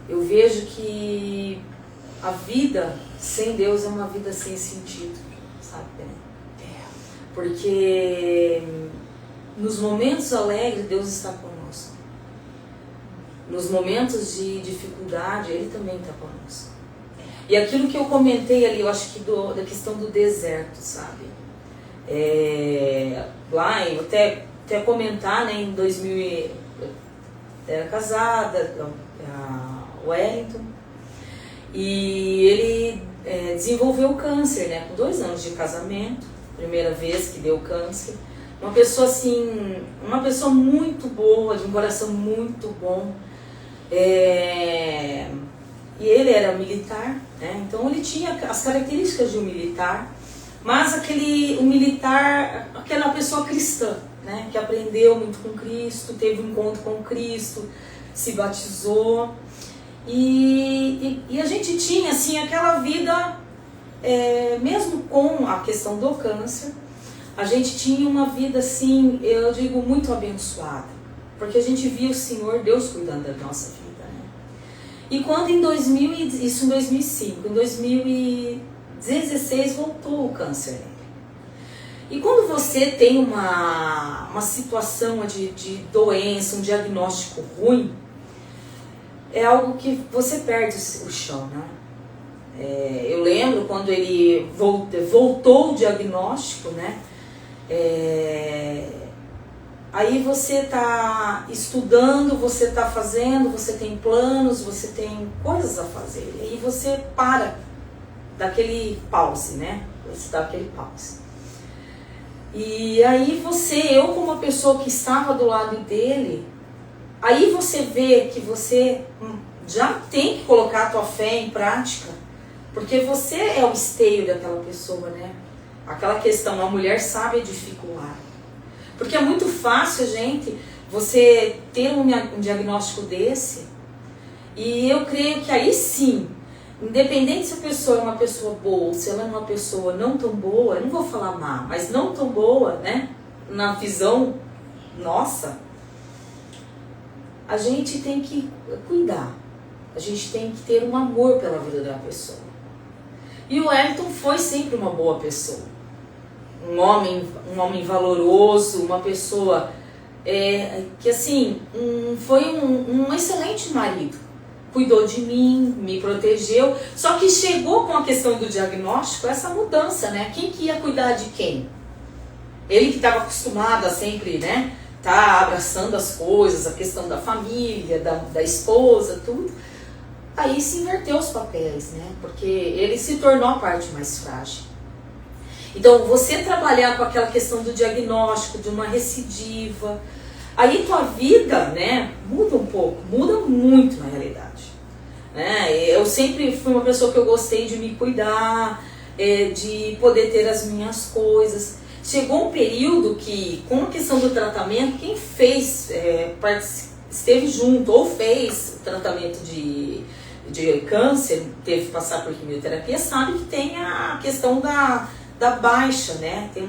eu vejo que a vida sem Deus é uma vida sem sentido, sabe? Porque nos momentos alegres Deus está conosco. Nos momentos de dificuldade Ele também está conosco. E aquilo que eu comentei ali, eu acho que da questão do deserto, sabe? Lá, eu até comentar, né, em 2000, eu era casada, a Wellington, e ele desenvolveu câncer, né, com 2 anos de casamento, primeira vez que deu câncer. Uma pessoa assim, uma pessoa muito boa, de um coração muito bom. E ele era militar, né? Então ele tinha as características de um militar, mas um militar, aquela pessoa cristã, né? Que aprendeu muito com Cristo, teve um encontro com Cristo, se batizou. E a gente tinha assim aquela vida, mesmo com a questão do câncer, a gente tinha uma vida assim, eu digo, muito abençoada, porque a gente via o Senhor Deus cuidando da nossa vida, né? E quando isso em 2005, em 2010 16 voltou o câncer nele. E quando você tem uma situação de doença, um diagnóstico ruim, é algo que você perde o chão, né? Eu lembro quando ele voltou o diagnóstico, né? Aí você está estudando, você está fazendo, você tem planos, você tem coisas a fazer. E aí você para daquele pause, né? Você dá aquele pause. E aí eu como uma pessoa que estava do lado dele, aí você vê que você já tem que colocar a tua fé em prática, porque você é o esteio daquela pessoa, né? Aquela questão, a mulher sabe dificultar. Porque é muito fácil, gente, você ter um diagnóstico desse, e eu creio que aí sim, independente se a pessoa é uma pessoa boa ou se ela é uma pessoa não tão boa, eu não vou falar má, mas não tão boa, né? Na visão nossa, a gente tem que cuidar. A gente tem que ter um amor pela vida da pessoa. E o Wellington foi sempre uma boa pessoa. Um homem valoroso, uma pessoa que assim, foi um excelente marido. Cuidou de mim, me protegeu. Só que chegou com a questão do diagnóstico, essa mudança, né? Quem que ia cuidar de quem? Ele que estava acostumado a sempre, né? Tá abraçando as coisas, a questão da família, da esposa, tudo. Aí se inverteu os papéis, né? Porque ele se tornou a parte mais frágil. Então, você trabalhar com aquela questão do diagnóstico, de uma recidiva, aí tua vida, né, muda um pouco, muda muito na realidade. Né? Eu sempre fui uma pessoa que eu gostei de me cuidar, de poder ter as minhas coisas. Chegou um período que, com a questão do tratamento, quem fez, esteve junto ou fez tratamento de câncer, teve que passar por quimioterapia, sabe que tem a questão da baixa, né? Tem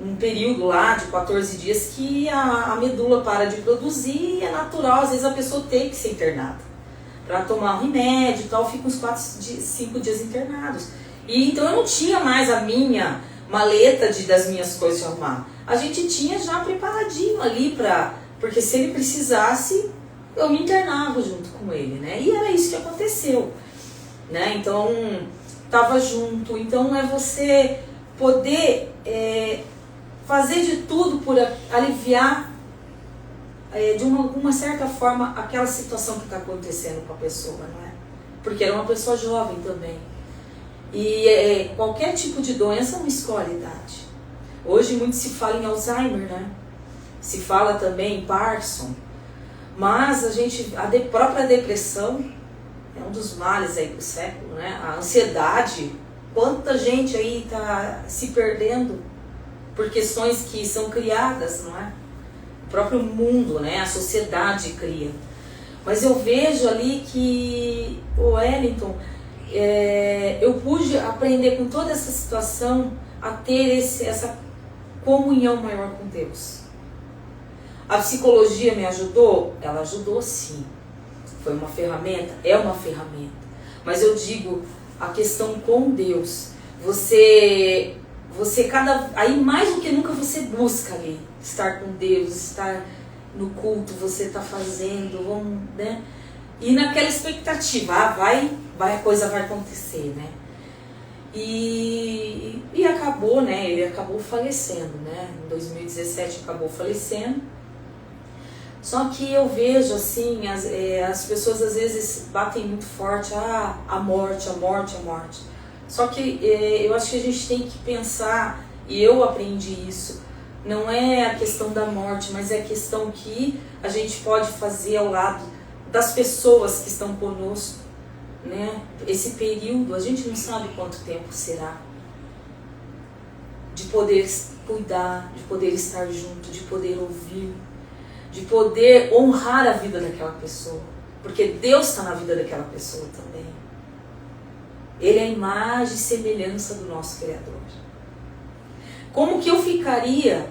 um período lá de 14 dias que a medula para de produzir e é natural, às vezes a pessoa tem que ser internada para tomar um remédio e tal, fica uns 5 dias internados. E então eu não tinha mais a minha maleta das minhas coisas de arrumar. A gente tinha já preparadinho ali porque se ele precisasse, eu me internava junto com ele, né? E era isso que aconteceu, né? Então, tava junto. Então é você poder fazer de tudo por aliviar de uma certa forma aquela situação que está acontecendo com a pessoa, não é? Porque era uma pessoa jovem também. E qualquer tipo de doença não escolhe idade. Hoje muito se fala em Alzheimer, né? Se fala também em Parkinson. Mas a própria depressão é um dos males aí do século, né? A ansiedade, quanta gente aí está se perdendo por questões que são criadas, não é? O próprio mundo, né? A sociedade cria. Mas eu vejo ali que o Wellington, eu pude aprender com toda essa situação a ter essa comunhão maior com Deus. A psicologia me ajudou? Ela ajudou sim. Foi uma ferramenta? É uma ferramenta. Mas eu digo, a questão com Deus. Aí mais do que nunca você busca ali, estar com Deus, estar no culto, você está fazendo, né? E naquela expectativa, a coisa vai acontecer, né? E acabou, né? Ele acabou falecendo, né? Em 2017 acabou falecendo. Só que eu vejo assim, as pessoas às vezes batem muito forte, a morte. Só que eu acho que a gente tem que pensar, e eu aprendi isso, não é a questão da morte, mas é a questão que a gente pode fazer ao lado das pessoas que estão conosco, né? Esse período, a gente não sabe quanto tempo será, de poder cuidar, de poder estar junto, de poder ouvir, de poder honrar a vida daquela pessoa, porque Deus está na vida daquela pessoa também. Ele é a imagem e semelhança do nosso Criador. Como que eu ficaria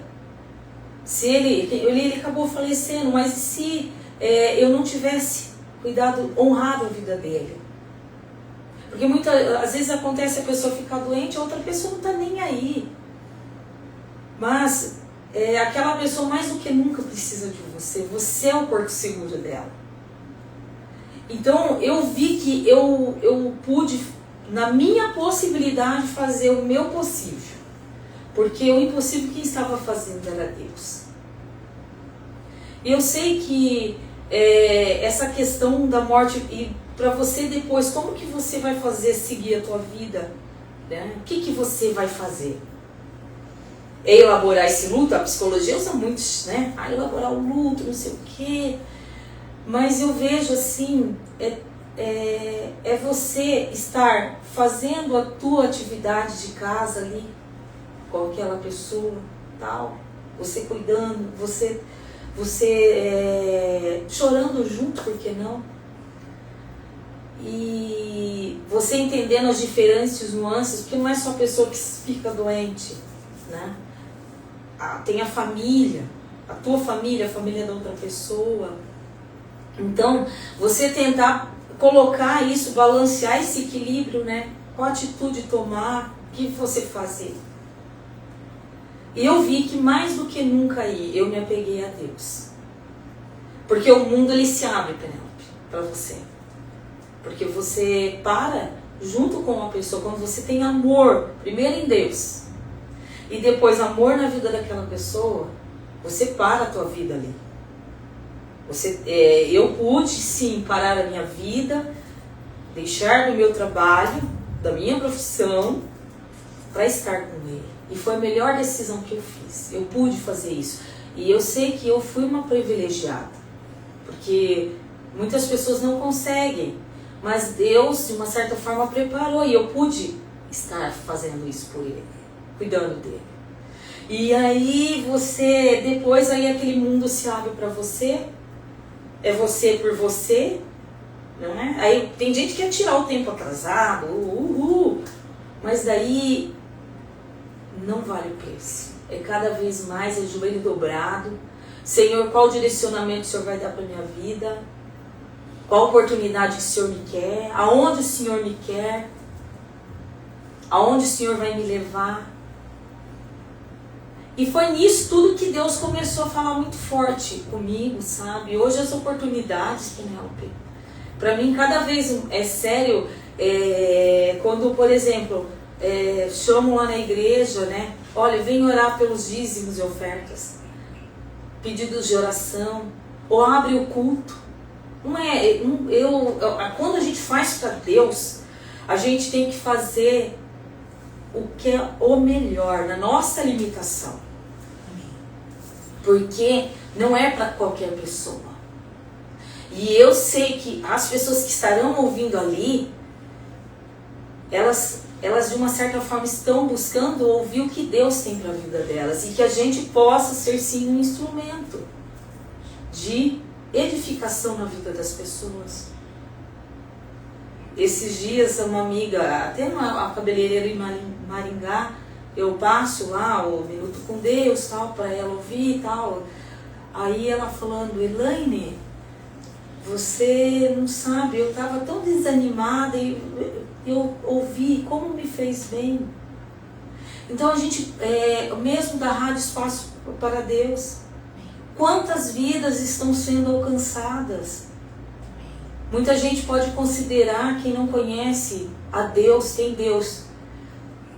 se ele acabou falecendo, mas se eu não tivesse cuidado, honrado a vida dele? Porque às vezes acontece a pessoa ficar doente, a outra pessoa não está nem aí. Mas aquela pessoa mais do que nunca precisa de você. Você é o porto seguro dela. Então eu vi que eu pude, na minha possibilidade, fazer o meu possível. Porque o impossível quem estava fazendo era Deus. E eu sei que essa questão da morte, e para você depois, como que você vai fazer seguir a tua vida? Né? O que você vai fazer? É elaborar esse luto? A psicologia usa muito, né? Elaborar o luto, não sei o quê. Mas eu vejo assim, é você estar fazendo a tua atividade de casa ali, com aquela pessoa, tal, você cuidando, você chorando junto, por que não? E você entendendo as diferentes nuances, porque não é só a pessoa que fica doente, né? Tem a família, a tua família, a família da outra pessoa. Então, você tentar colocar isso, balancear esse equilíbrio, né? Qual atitude tomar, o que você fazer. E eu vi que mais do que nunca aí, eu me apeguei a Deus. Porque o mundo, ele se abre, Penélope, para você. Porque você para junto com uma pessoa, quando você tem amor, primeiro em Deus, e depois amor na vida daquela pessoa, você para a tua vida ali. Eu pude sim parar a minha vida, deixar do meu trabalho, da minha profissão, para estar com Ele. E foi a melhor decisão que eu fiz. Eu pude fazer isso. E eu sei que eu fui uma privilegiada. Porque muitas pessoas não conseguem. Mas Deus, de uma certa forma, preparou. E eu pude estar fazendo isso por Ele. Cuidando dele. E aí depois aquele mundo se abre para você. É você por você. Não é? Aí tem gente que quer tirar o tempo atrasado. Mas daí não vale o preço. É cada vez mais joelho dobrado. Senhor, qual direcionamento o Senhor vai dar para a minha vida? Qual oportunidade que o Senhor me quer? Aonde o Senhor me quer? Aonde o Senhor vai me levar? E foi nisso tudo que Deus começou a falar muito forte comigo, sabe? Hoje as oportunidades, Penélope, para mim cada vez é sério, quando, por exemplo, chamam lá na igreja, né? Olha, vem orar pelos dízimos e ofertas, pedidos de oração, ou abre o culto. Quando a gente faz para Deus, a gente tem que fazer o que é o melhor, na nossa limitação. Porque não é para qualquer pessoa. E eu sei que as pessoas que estarão ouvindo ali, elas de uma certa forma estão buscando ouvir o que Deus tem para a vida delas. E que a gente possa ser sim um instrumento de edificação na vida das pessoas. Esses dias uma amiga, até uma cabeleireira em Maringá, eu passo lá o Minuto com Deus, tal, para ela ouvir e tal. Aí ela falando, Elaine, você não sabe, eu estava tão desanimada e eu ouvi como me fez bem. Então a gente, mesmo da Rádio Espaço para Deus, quantas vidas estão sendo alcançadas? Muita gente pode considerar, quem não conhece a Deus, tem Deus,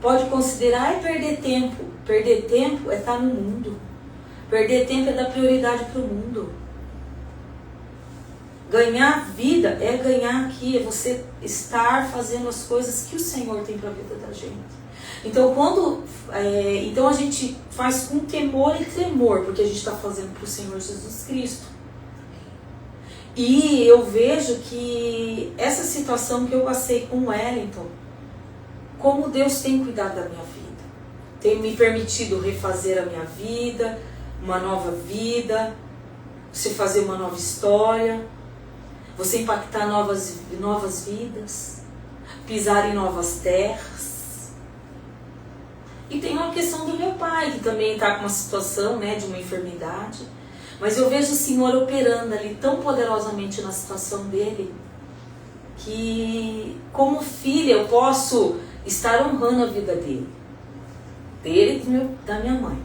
pode considerar perder tempo. Perder tempo é estar no mundo. Perder tempo é dar prioridade para o mundo. Ganhar vida é ganhar aqui, é você estar fazendo as coisas que o Senhor tem para a vida da gente. Então, então a gente faz com temor e tremor, porque a gente está fazendo para o Senhor Jesus Cristo. E eu vejo que essa situação que eu passei com o Wellington, como Deus tem cuidado da minha vida. Tem me permitido refazer a minha vida, uma nova vida, você fazer uma nova história, você impactar novas vidas, pisar em novas terras. E tem uma questão do meu pai, que também está com uma situação, né, de uma enfermidade. Mas eu vejo o Senhor operando ali tão poderosamente na situação dele, que como filha eu posso estar honrando a vida dele e da minha mãe,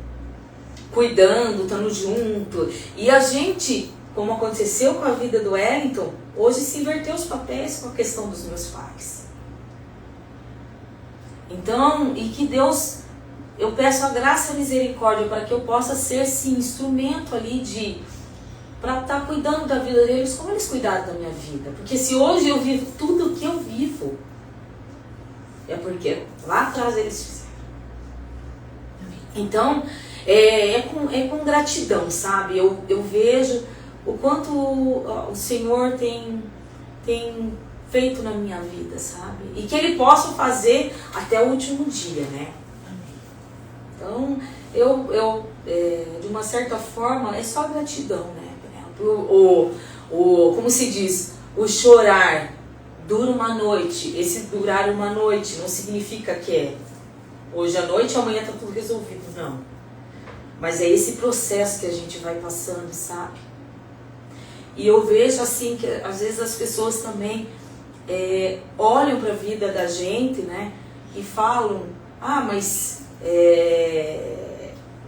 cuidando, estando junto. E a gente, como aconteceu com a vida do Wellington, hoje se inverteu os papéis com a questão dos meus pais. Então, e que Deus, eu peço a graça e a misericórdia para que eu possa ser, sim, instrumento ali para estar cuidando da vida deles como eles cuidaram da minha vida. Porque se hoje eu vivo tudo o que eu vivo, é porque lá atrás eles fizeram. Então, é com gratidão, sabe? Eu vejo o quanto o Senhor tem feito na minha vida, sabe? E que Ele possa fazer até o último dia, né? Então, de uma certa forma, é só gratidão, né? Como se diz, o chorar dura uma noite. Esse durar uma noite não significa que é hoje à noite, amanhã está tudo resolvido, não. Mas é esse processo que a gente vai passando, sabe? E eu vejo assim, que às vezes as pessoas também olham para a vida da gente, né? E falam, mas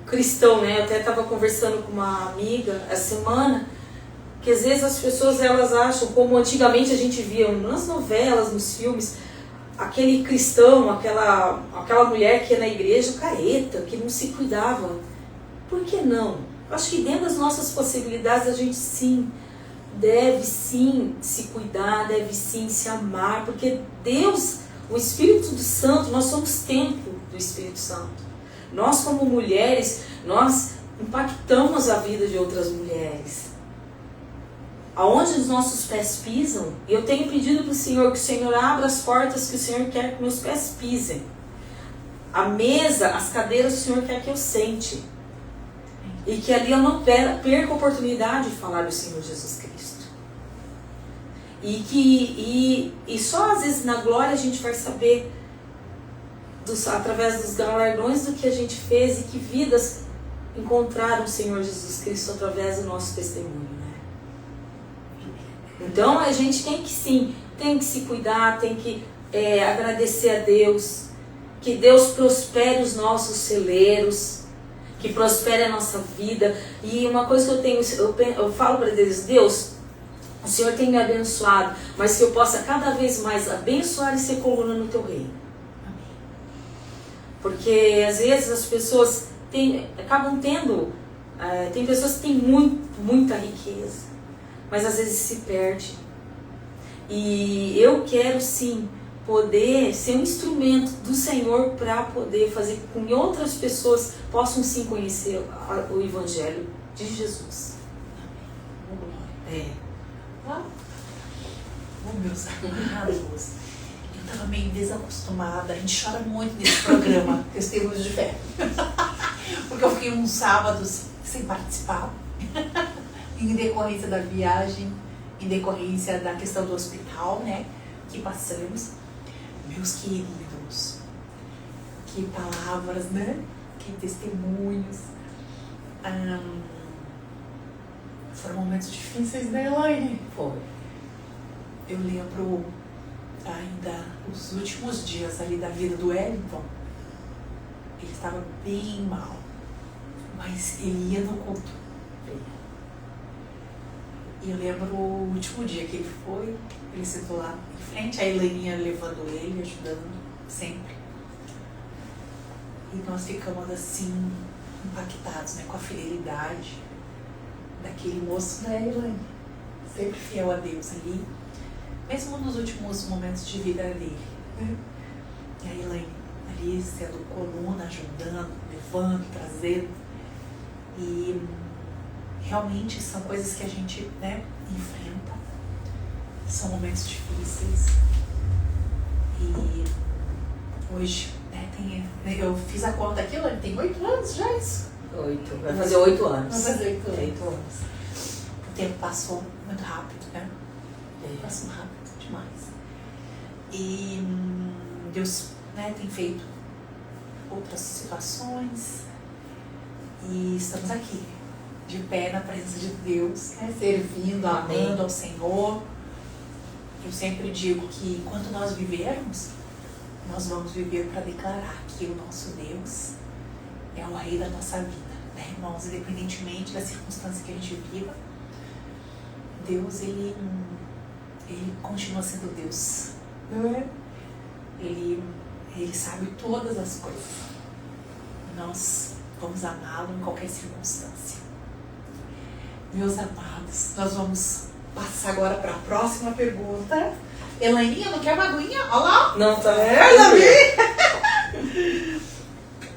cristão, né? Eu até estava conversando com uma amiga essa semana, que às vezes as pessoas elas acham, como antigamente a gente via nas novelas, nos filmes, aquele cristão, aquela mulher que ia na igreja careta, que não se cuidava. Por que não? Acho que dentro das nossas possibilidades a gente sim deve sim se cuidar, deve sim se amar, porque Deus, o Espírito Santo, nós somos templo do Espírito Santo. Nós como mulheres, nós impactamos a vida de outras mulheres. Aonde os nossos pés pisam, e eu tenho pedido para o Senhor que o Senhor abra as portas que o Senhor quer que meus pés pisem. A mesa, as cadeiras, o Senhor quer que eu sente. E que ali eu não perca a oportunidade de falar do Senhor Jesus Cristo. E só às vezes na glória a gente vai saber, através dos galardões do que a gente fez, e que vidas encontraram o Senhor Jesus Cristo através do nosso testemunho. Então a gente tem que se cuidar, tem que agradecer a Deus, que Deus prospere os nossos celeiros, que prospere a nossa vida. E uma coisa que eu falo para Deus, o Senhor tem me abençoado, mas que eu possa cada vez mais abençoar e ser coluna no teu reino. Porque às vezes as pessoas acabam tendo, tem pessoas que têm muita riqueza, mas às vezes se perde. E eu quero sim poder ser um instrumento do Senhor para poder fazer com que outras pessoas possam sim conhecer o Evangelho de Jesus. Meus amados, eu estava meio desacostumada. A gente chora muito nesse programa Testemunhos de Fé, porque eu fiquei uns sábados sem participar, em decorrência da viagem, em decorrência da questão do hospital, né, que passamos. Meus queridos, que palavras, né, que testemunhos. Foram momentos difíceis, né, Elaine? Foi. Eu lembro ainda os últimos dias ali da vida do Wellington. Ele estava bem mal, mas ele ia no culto. E eu lembro o último dia que ele foi, ele sentou lá em frente, a Elaininha levando ele, ajudando sempre. E nós ficamos assim, impactados, né, com a fidelidade daquele moço, da Elaine, sempre fiel a Deus ali, mesmo nos últimos momentos de vida dele, né? E a Elaine ali sendo coluna, ajudando, levando, trazendo. E realmente são coisas que a gente, né, enfrenta. São momentos difíceis. E hoje, né, eu fiz a conta aqui, Elaine, tem 8 anos já isso? 8. Vai fazer 8 anos. Vai fazer 8 anos. O tempo passou muito rápido, né? Passou rápido demais. E Deus, né, tem feito outras situações. E estamos aqui, de pé na presença de Deus, né, servindo, amando ao Senhor. Eu sempre digo que enquanto nós vivermos, nós vamos viver para declarar que o nosso Deus é o Rei da nossa vida, né, irmãos? Independentemente da circunstância que a gente viva, Deus, ele continua sendo Deus, não é? Ele sabe todas as coisas. Nós vamos amá-lo em qualquer circunstância. Meus amados, nós vamos passar agora para a próxima pergunta. Elaininha, não quer uma aguinha? Olha lá. Não, tá.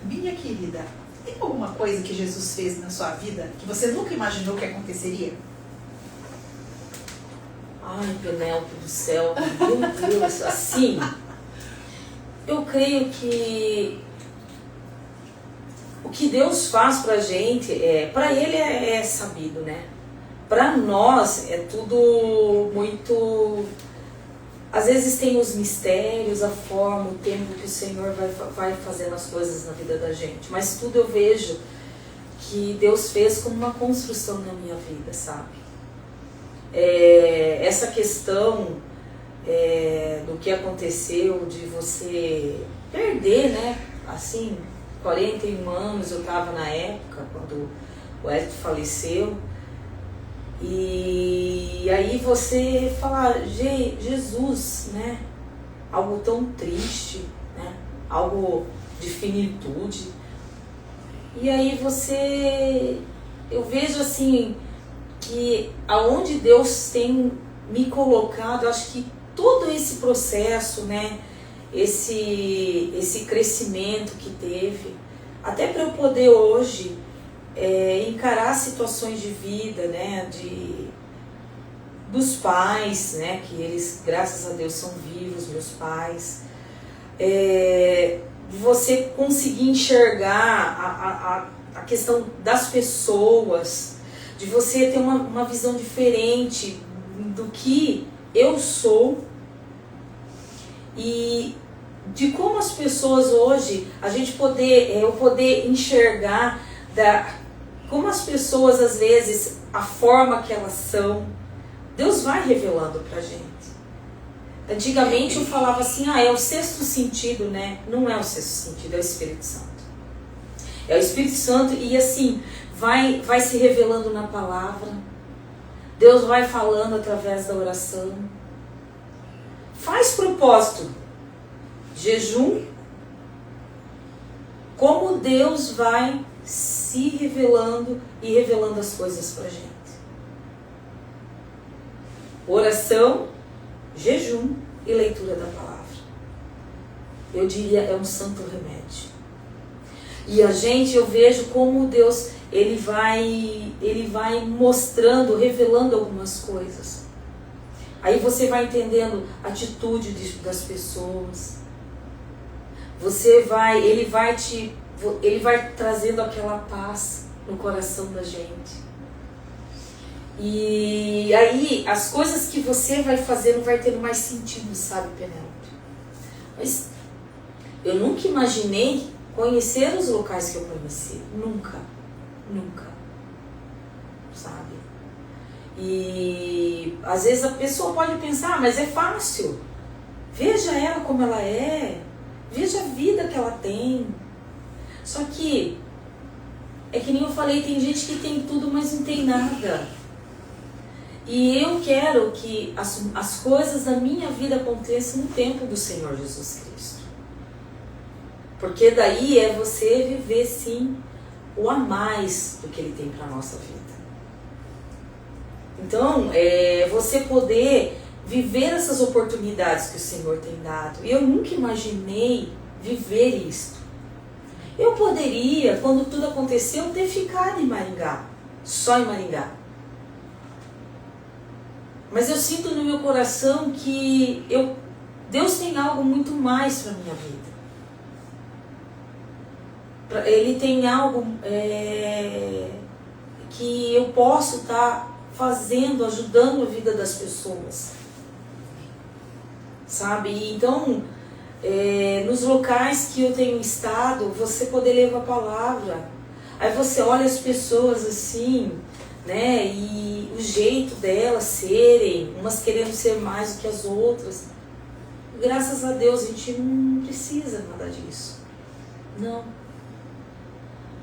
Minha querida, tem alguma coisa que Jesus fez na sua vida que você nunca imaginou que aconteceria? Ai, Penélope do céu, meu Deus, assim, eu creio que o que Deus faz pra gente, pra Ele é sabido, né? Pra nós é tudo muito... Às vezes tem os mistérios, a forma, o tempo que o Senhor vai fazendo as coisas na vida da gente. Mas tudo eu vejo que Deus fez como uma construção na minha vida, sabe? Essa questão do que aconteceu, de você perder, né? Assim, 41 anos eu estava na época, quando o Hélio faleceu. E aí você fala, Jesus, né? Algo tão triste, né? Algo de finitude. E aí eu vejo assim, que aonde Deus tem me colocado, acho que todo esse processo, né? Esse crescimento que teve, até para eu poder hoje encarar situações de vida, né, dos pais, né, que eles, graças a Deus, são vivos, meus pais, você conseguir enxergar a questão das pessoas, de você ter uma visão diferente do que eu sou e de como as pessoas hoje, eu poder enxergar como as pessoas, às vezes, a forma que elas são, Deus vai revelando pra gente. Antigamente eu falava assim, é o sexto sentido, né? Não é o sexto sentido, é o Espírito Santo. É o Espírito Santo e assim, vai se revelando na palavra. Deus vai falando através da oração. Faz propósito. Jejum. Como Deus vai se revelando e revelando as coisas pra gente. Oração, jejum e leitura da palavra. Eu diria, é um santo remédio. E eu vejo como Deus, ele vai mostrando, revelando algumas coisas. Aí você vai entendendo a atitude das pessoas. Ele vai trazendo aquela paz no coração da gente. E aí as coisas que você vai fazendo vai tendo mais sentido, sabe, Penélope? Mas eu nunca imaginei conhecer os locais que eu conheci. Nunca. Sabe? E às vezes a pessoa pode pensar, mas é fácil. Veja ela como ela é. Veja a vida que ela tem. Só que, é que nem eu falei, tem gente que tem tudo, mas não tem nada. E eu quero que as coisas da minha vida aconteçam no tempo do Senhor Jesus Cristo. Porque daí é você viver, sim, o a mais do que Ele tem para a nossa vida. Então, você poder viver essas oportunidades que o Senhor tem dado. E eu nunca imaginei viver isto. Eu poderia, quando tudo aconteceu, ter ficado em Maringá, só em Maringá. Mas eu sinto no meu coração que Deus tem algo muito mais para a minha vida. Ele tem algo que eu posso estar fazendo, ajudando a vida das pessoas. Sabe? Então, nos locais que eu tenho estado, você poder levar a palavra. Aí você olha as pessoas assim, né? E o jeito delas serem, umas querendo ser mais do que as outras. Graças a Deus a gente não precisa nada disso. Não.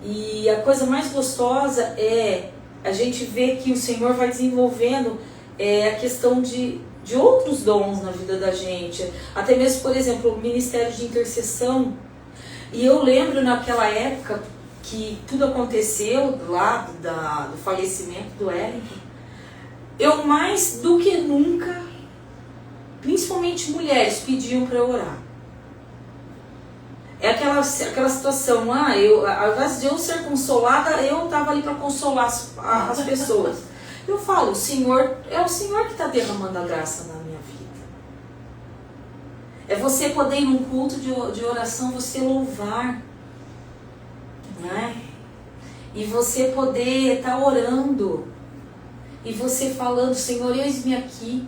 E a coisa mais gostosa é a gente ver que o Senhor vai desenvolvendo a questão de outros dons na vida da gente. Até mesmo, por exemplo, o ministério de intercessão. E eu lembro naquela época que tudo aconteceu do lado do falecimento do Wellington. Eu mais do que nunca, principalmente mulheres, pediam para eu orar. É aquela situação, ao invés de eu ser consolada, eu estava ali para consolar as pessoas. Eu falo, é o Senhor que está derramando a graça na minha vida. É você poder ir num culto de oração, você louvar, né? E você poder estar orando, e você falando, Senhor, eis-me aqui,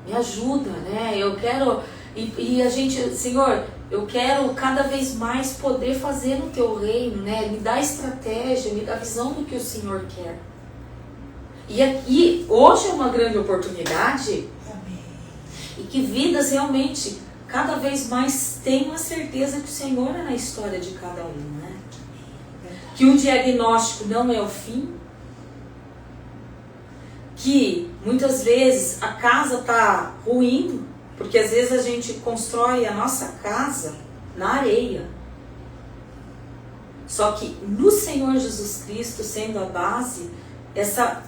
me ajuda, né? Eu quero, e a gente, Senhor, eu quero cada vez mais poder fazer no teu reino, né? Me dá estratégia, me dá visão do que o Senhor quer. E aqui, hoje é uma grande oportunidade. Amém. E que vidas realmente, cada vez mais, tenham a certeza que o Senhor é na história de cada um, né? Que o diagnóstico não é o fim. Que muitas vezes a casa está ruindo, porque às vezes a gente constrói a nossa casa na areia. Só que no Senhor Jesus Cristo, sendo a base,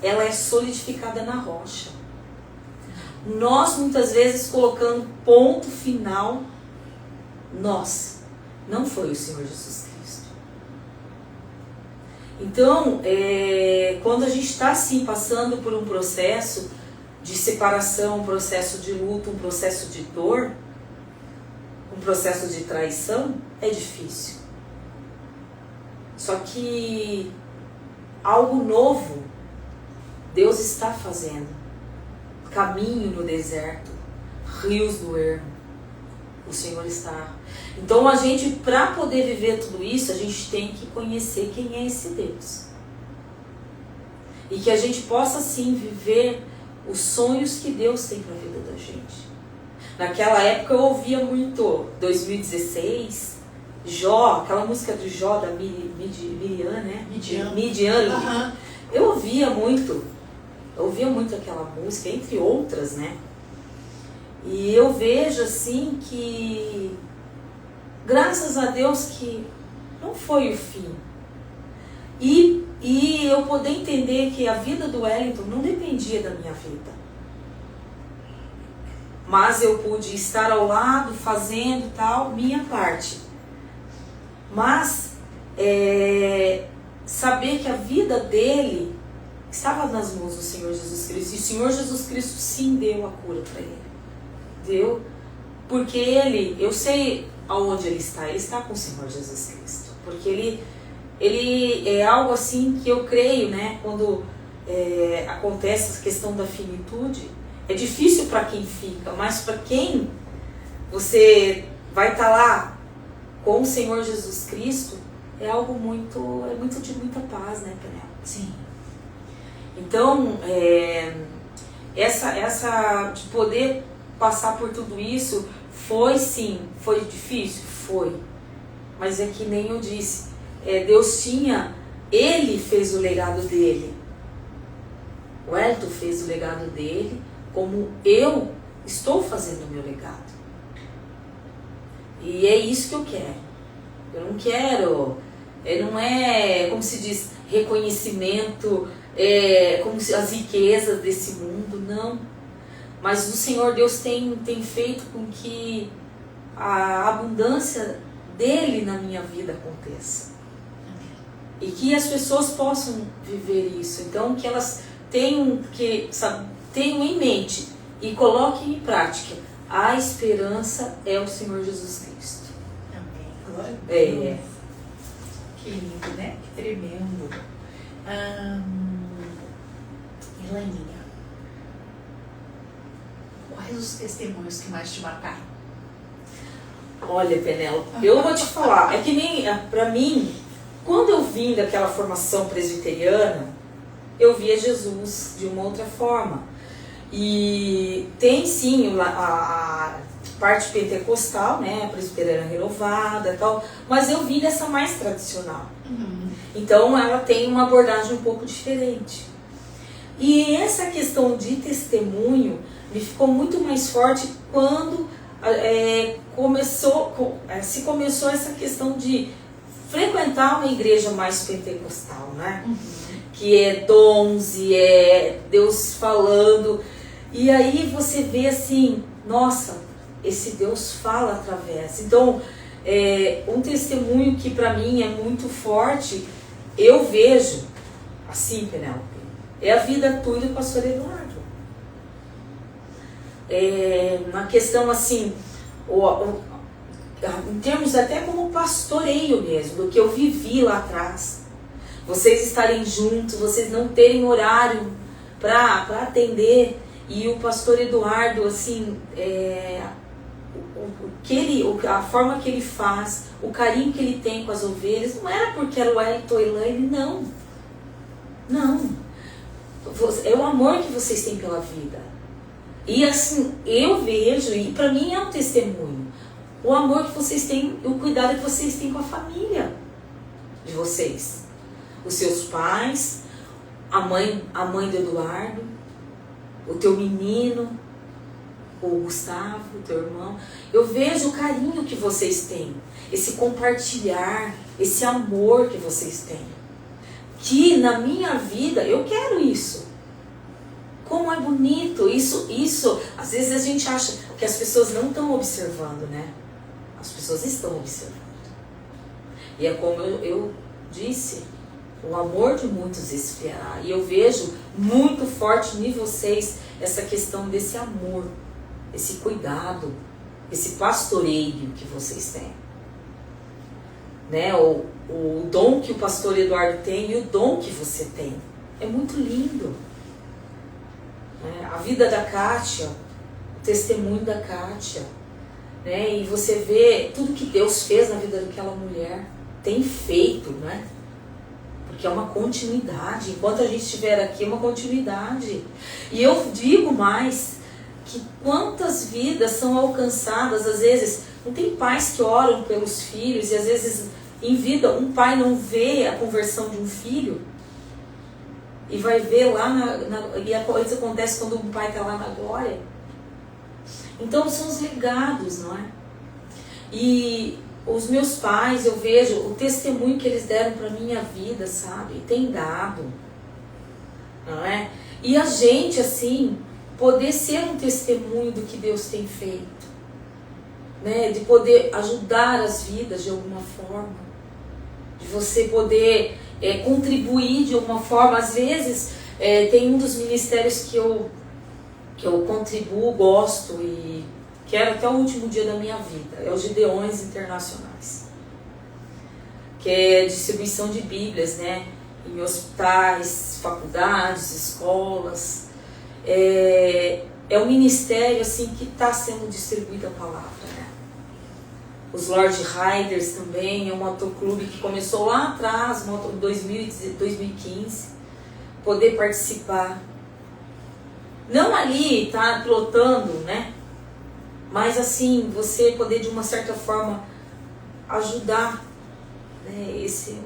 ela é solidificada na rocha. Nós muitas vezes colocando ponto final, não foi o Senhor Jesus Cristo. Então, quando a gente está assim passando por um processo de separação, um processo de luto, um processo de dor, um processo de traição, é difícil. Só que algo novo Deus está fazendo. Caminho no deserto, rios no ermo. O Senhor está. Então a gente, para poder viver tudo isso, a gente tem que conhecer quem é esse Deus. E que a gente possa sim viver os sonhos que Deus tem para a vida da gente. Naquela época eu ouvia muito 2016, Jó, aquela música do Jó da Midian, né? Midian. Eu ouvia muito aquela música, entre outras, né? E eu vejo assim que, graças a Deus, que não foi o fim. E eu poder entender que a vida do Wellington não dependia da minha vida. Mas eu pude estar ao lado, fazendo tal, minha parte. Mas saber que a vida dele estava nas mãos do Senhor Jesus Cristo. E o Senhor Jesus Cristo sim deu a cura para ele. Deu. Porque eu sei aonde ele está com o Senhor Jesus Cristo. Porque ele é algo assim que eu creio, né? Quando acontece essa questão da finitude, é difícil para quem fica, mas para quem você vai estar lá com o Senhor Jesus Cristo, é algo muito de muita paz, né, Penel? Sim. Então, essa de poder passar por tudo isso, foi sim, foi difícil? Foi. Mas é que nem eu disse, Deus ele fez o legado dele. O Wellington fez o legado dele, como eu estou fazendo o meu legado. E é isso que eu quero. Eu não quero, não é, como se diz, reconhecimento, como se as riquezas desse mundo, não. Mas o Senhor Deus tem feito com que a abundância dele na minha vida aconteça. E que as pessoas possam viver isso. Então, que elas tenham em mente e coloquem em prática. A esperança é o Senhor Jesus Cristo. Amém. Glória a Deus. É. Que lindo, né? Que tremendo. Elaininha, quais os testemunhos que mais te marcaram? Olha, Penélope, eu vou te falar. É que nem, pra mim, quando eu vim daquela formação presbiteriana, eu via Jesus de uma outra forma. E tem sim a parte pentecostal, né, a presbiteriana renovada e tal, mas eu vim dessa mais tradicional. Então ela tem uma abordagem um pouco diferente. E essa questão de testemunho me ficou muito mais forte quando se começou essa questão de frequentar uma igreja mais pentecostal, né? Que é dons e é Deus falando. E aí você vê assim, nossa, esse Deus fala através. Então, um testemunho que para mim é muito forte, eu vejo, assim, Penélope, é a vida tua e do pastor Eduardo. Uma questão assim, em termos até como pastoreio mesmo, do que eu vivi lá atrás. Vocês estarem juntos, vocês não terem horário para atender. E o pastor Eduardo, assim, a forma que ele faz, o carinho que ele tem com as ovelhas, não era porque era o Wellington e Elaine, não. Não. É o amor que vocês têm pela vida. E assim, eu vejo, e para mim é um testemunho, o amor que vocês têm, o cuidado que vocês têm com a família de vocês. Os seus pais, a mãe do Eduardo, o teu menino, o Gustavo, o teu irmão. Eu vejo o carinho que vocês têm, esse compartilhar, esse amor que vocês têm. Que na minha vida, eu quero isso. Como é bonito, isso, às vezes a gente acha que as pessoas não estão observando, né? As pessoas estão observando. E é como eu disse, o amor de muitos esfriará. E eu vejo muito forte em vocês essa questão desse amor, esse cuidado, esse pastoreio que vocês têm. Né? O dom que o pastor Eduardo tem e o dom que você tem. É muito lindo. A vida da Kátia, o testemunho da Kátia. Né? E você vê tudo que Deus fez na vida daquela mulher, tem feito, né? Porque é uma continuidade. Enquanto a gente estiver aqui, é uma continuidade. E eu digo mais, que quantas vidas são alcançadas, às vezes, não tem pais que oram pelos filhos, e às vezes em vida um pai não vê a conversão de um filho, e vai ver lá, e a coisa acontece quando um pai está lá na glória. Então são os legados, não é? E os meus pais, eu vejo o testemunho que eles deram para minha vida, sabe? E tem dado, não é? E a gente, assim, poder ser um testemunho do que Deus tem feito, né? De poder ajudar as vidas de alguma forma, de você poder contribuir de alguma forma. Às vezes, tem um dos ministérios que eu contribuo, gosto e quero até o último dia da minha vida, é os Gideões Internacionais, que é distribuição de Bíblias, né? Em hospitais, faculdades, escolas. É um ministério assim que está sendo distribuída a palavra, né? Os Lord Riders também é um motoclube que começou lá atrás, em 2015, poder participar. Não ali, tá pilotando, né? Mas assim, você poder de uma certa forma ajudar, né, esse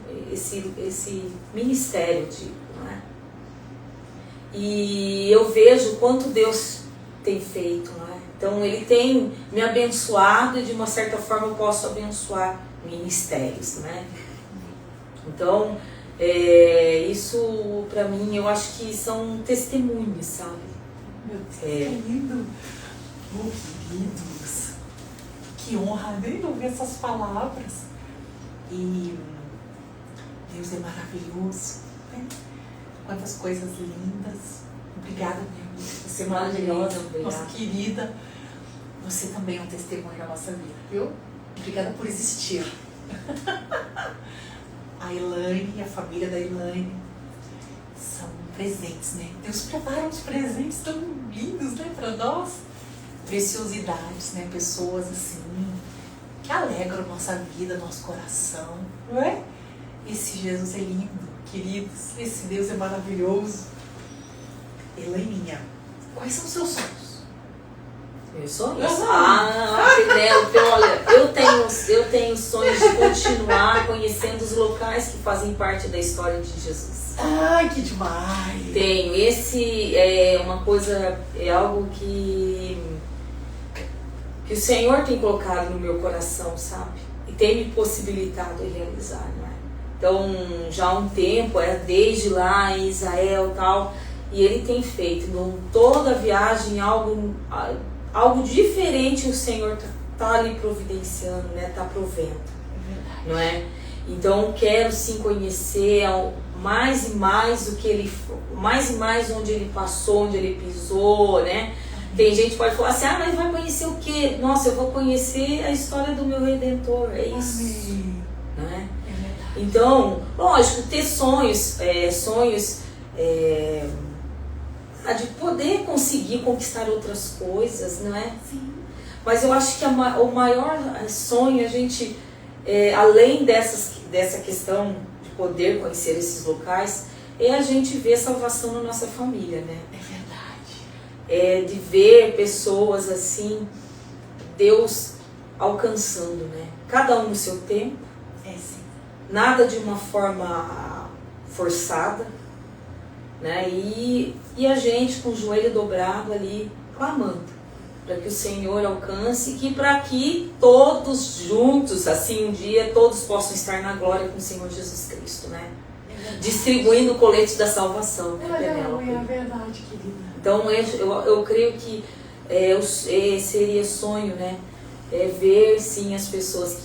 ministério, né? E eu vejo quanto Deus tem feito, né? Então Ele tem me abençoado e de uma certa forma eu posso abençoar ministérios, né? Então, isso pra mim, eu acho que são testemunhos, sabe? Meu Deus, que lindo! Que lindos! Que honra, nem ouvir essas palavras. E Deus é maravilhoso, né? Quantas coisas lindas. Obrigada, minha amiga. Você é maravilhosa, nossa querida. Você também é um testemunho da nossa vida, viu? Obrigada por existir. A Elaine e a família da Elaine são presentes, né? Deus prepara uns presentes tão lindos, né, para nós. Preciosidades, né? Pessoas assim que alegram nossa vida, nosso coração, não é? Esse Jesus é lindo. queridos, esse Deus é maravilhoso. Elaininha, quais são os seus sonhos? Meus sonhos? Penélope, olha, eu tenho sonhos de continuar conhecendo os locais que fazem parte da história de Jesus. Ai, que demais! Tenho. Esse é uma coisa, é algo que o Senhor tem colocado no meu coração, sabe? E tem me possibilitado a realizar, não é? Então, já há um tempo, desde lá em Israel e tal, e Ele tem feito, toda a viagem, algo diferente o Senhor tá ali providenciando, né? Tá provendo, não é? Então quero sim conhecer mais e mais o que ele, mais e mais onde ele passou, onde ele pisou, né? Tem gente que pode falar assim, mas vai conhecer o quê? Nossa, eu vou conhecer a história do meu Redentor, é isso, não é? Então, lógico, ter sonhos, de poder conseguir conquistar outras coisas, não é? Sim. Mas eu acho que o maior sonho, a gente, além dessa questão de poder conhecer esses locais, é a gente ver salvação na nossa família, né? É verdade. De ver pessoas assim, Deus alcançando, né? Cada um no seu tempo. Sim. Nada de uma forma forçada, né? E a gente com o joelho dobrado ali, clamando, para que o Senhor alcance e para que todos juntos, assim um dia, todos possam estar na glória com o Senhor Jesus Cristo, né? Distribuindo o colete da salvação, né, Penélope? É verdade, querida. Então eu creio que seria sonho, né? Ver sim as pessoas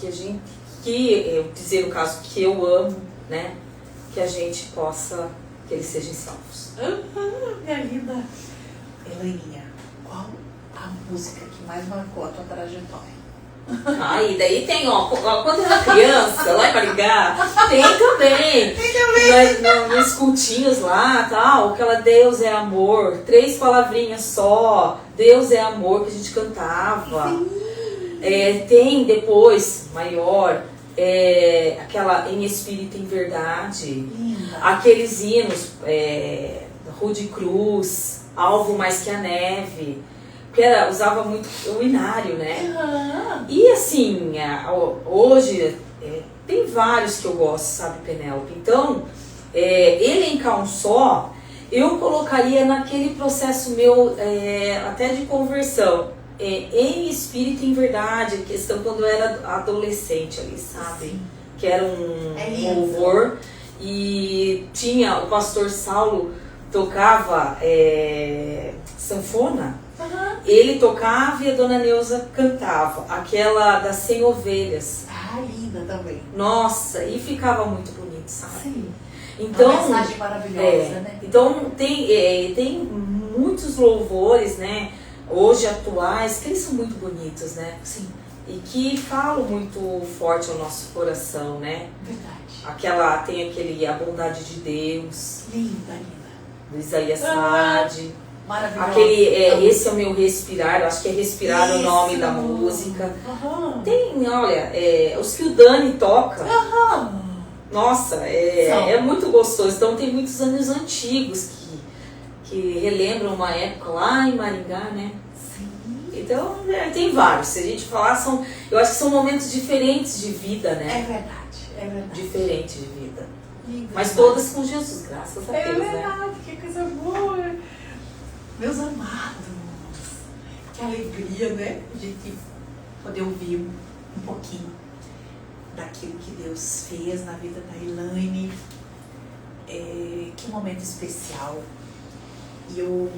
dizer no caso que eu amo, né? Que a gente possa, que eles sejam salvos. Minha linda Elaininha, qual a música que mais marcou a tua trajetória? E daí tem, quando eu era criança, lá em Maringá, tem também. Nos cultinhos lá, tal, aquela Deus é amor, 3 palavrinhas só, Deus é amor, que a gente cantava. Tem depois, maior, aquela Em Espírito e em Verdade. Linda. Aqueles hinos, Rude Cruz, Alvo Mais Que a Neve, que usava muito o inário, né? Uhum. E assim, hoje tem vários que eu gosto, sabe, Penélope? Então, elencar um só, eu colocaria naquele processo meu até de conversão, em espírito e em verdade, a questão quando eu era adolescente ali, sabe? Sim. Que era um louvor, e tinha o pastor Saulo tocava sanfona. Uhum. Ele tocava e a dona Neuza cantava, aquela das 100 ovelhas. Linda também. Nossa, e ficava muito bonito, sabe? Sim. Então, uma mensagem maravilhosa, né? Então tem muitos louvores, né? Hoje atuais, que eles são muito bonitos, né? Sim. E que falam muito forte ao nosso coração, né? Verdade. Tem A Bondade de Deus. Linda. Do Isaías Sade. Maravilhoso. Esse é o meu respirar, eu acho que é respirar o nome da música. Uhum. Tem, olha, os que o Dani toca. Uhum. Nossa, é muito gostoso. Então tem muitos anos antigos que relembram uma época lá em Maringá, né? Sim. Então tem vários. Se a gente falar, eu acho que são momentos diferentes de vida, né? É verdade. Diferentes de vida. Linda. Mas todas com Jesus, graças a Deus, né? Verdade, que coisa boa. Meus amados, que alegria, né? A gente poder ouvir um pouquinho daquilo que Deus fez na vida da Elaine. Que momento especial. E eu,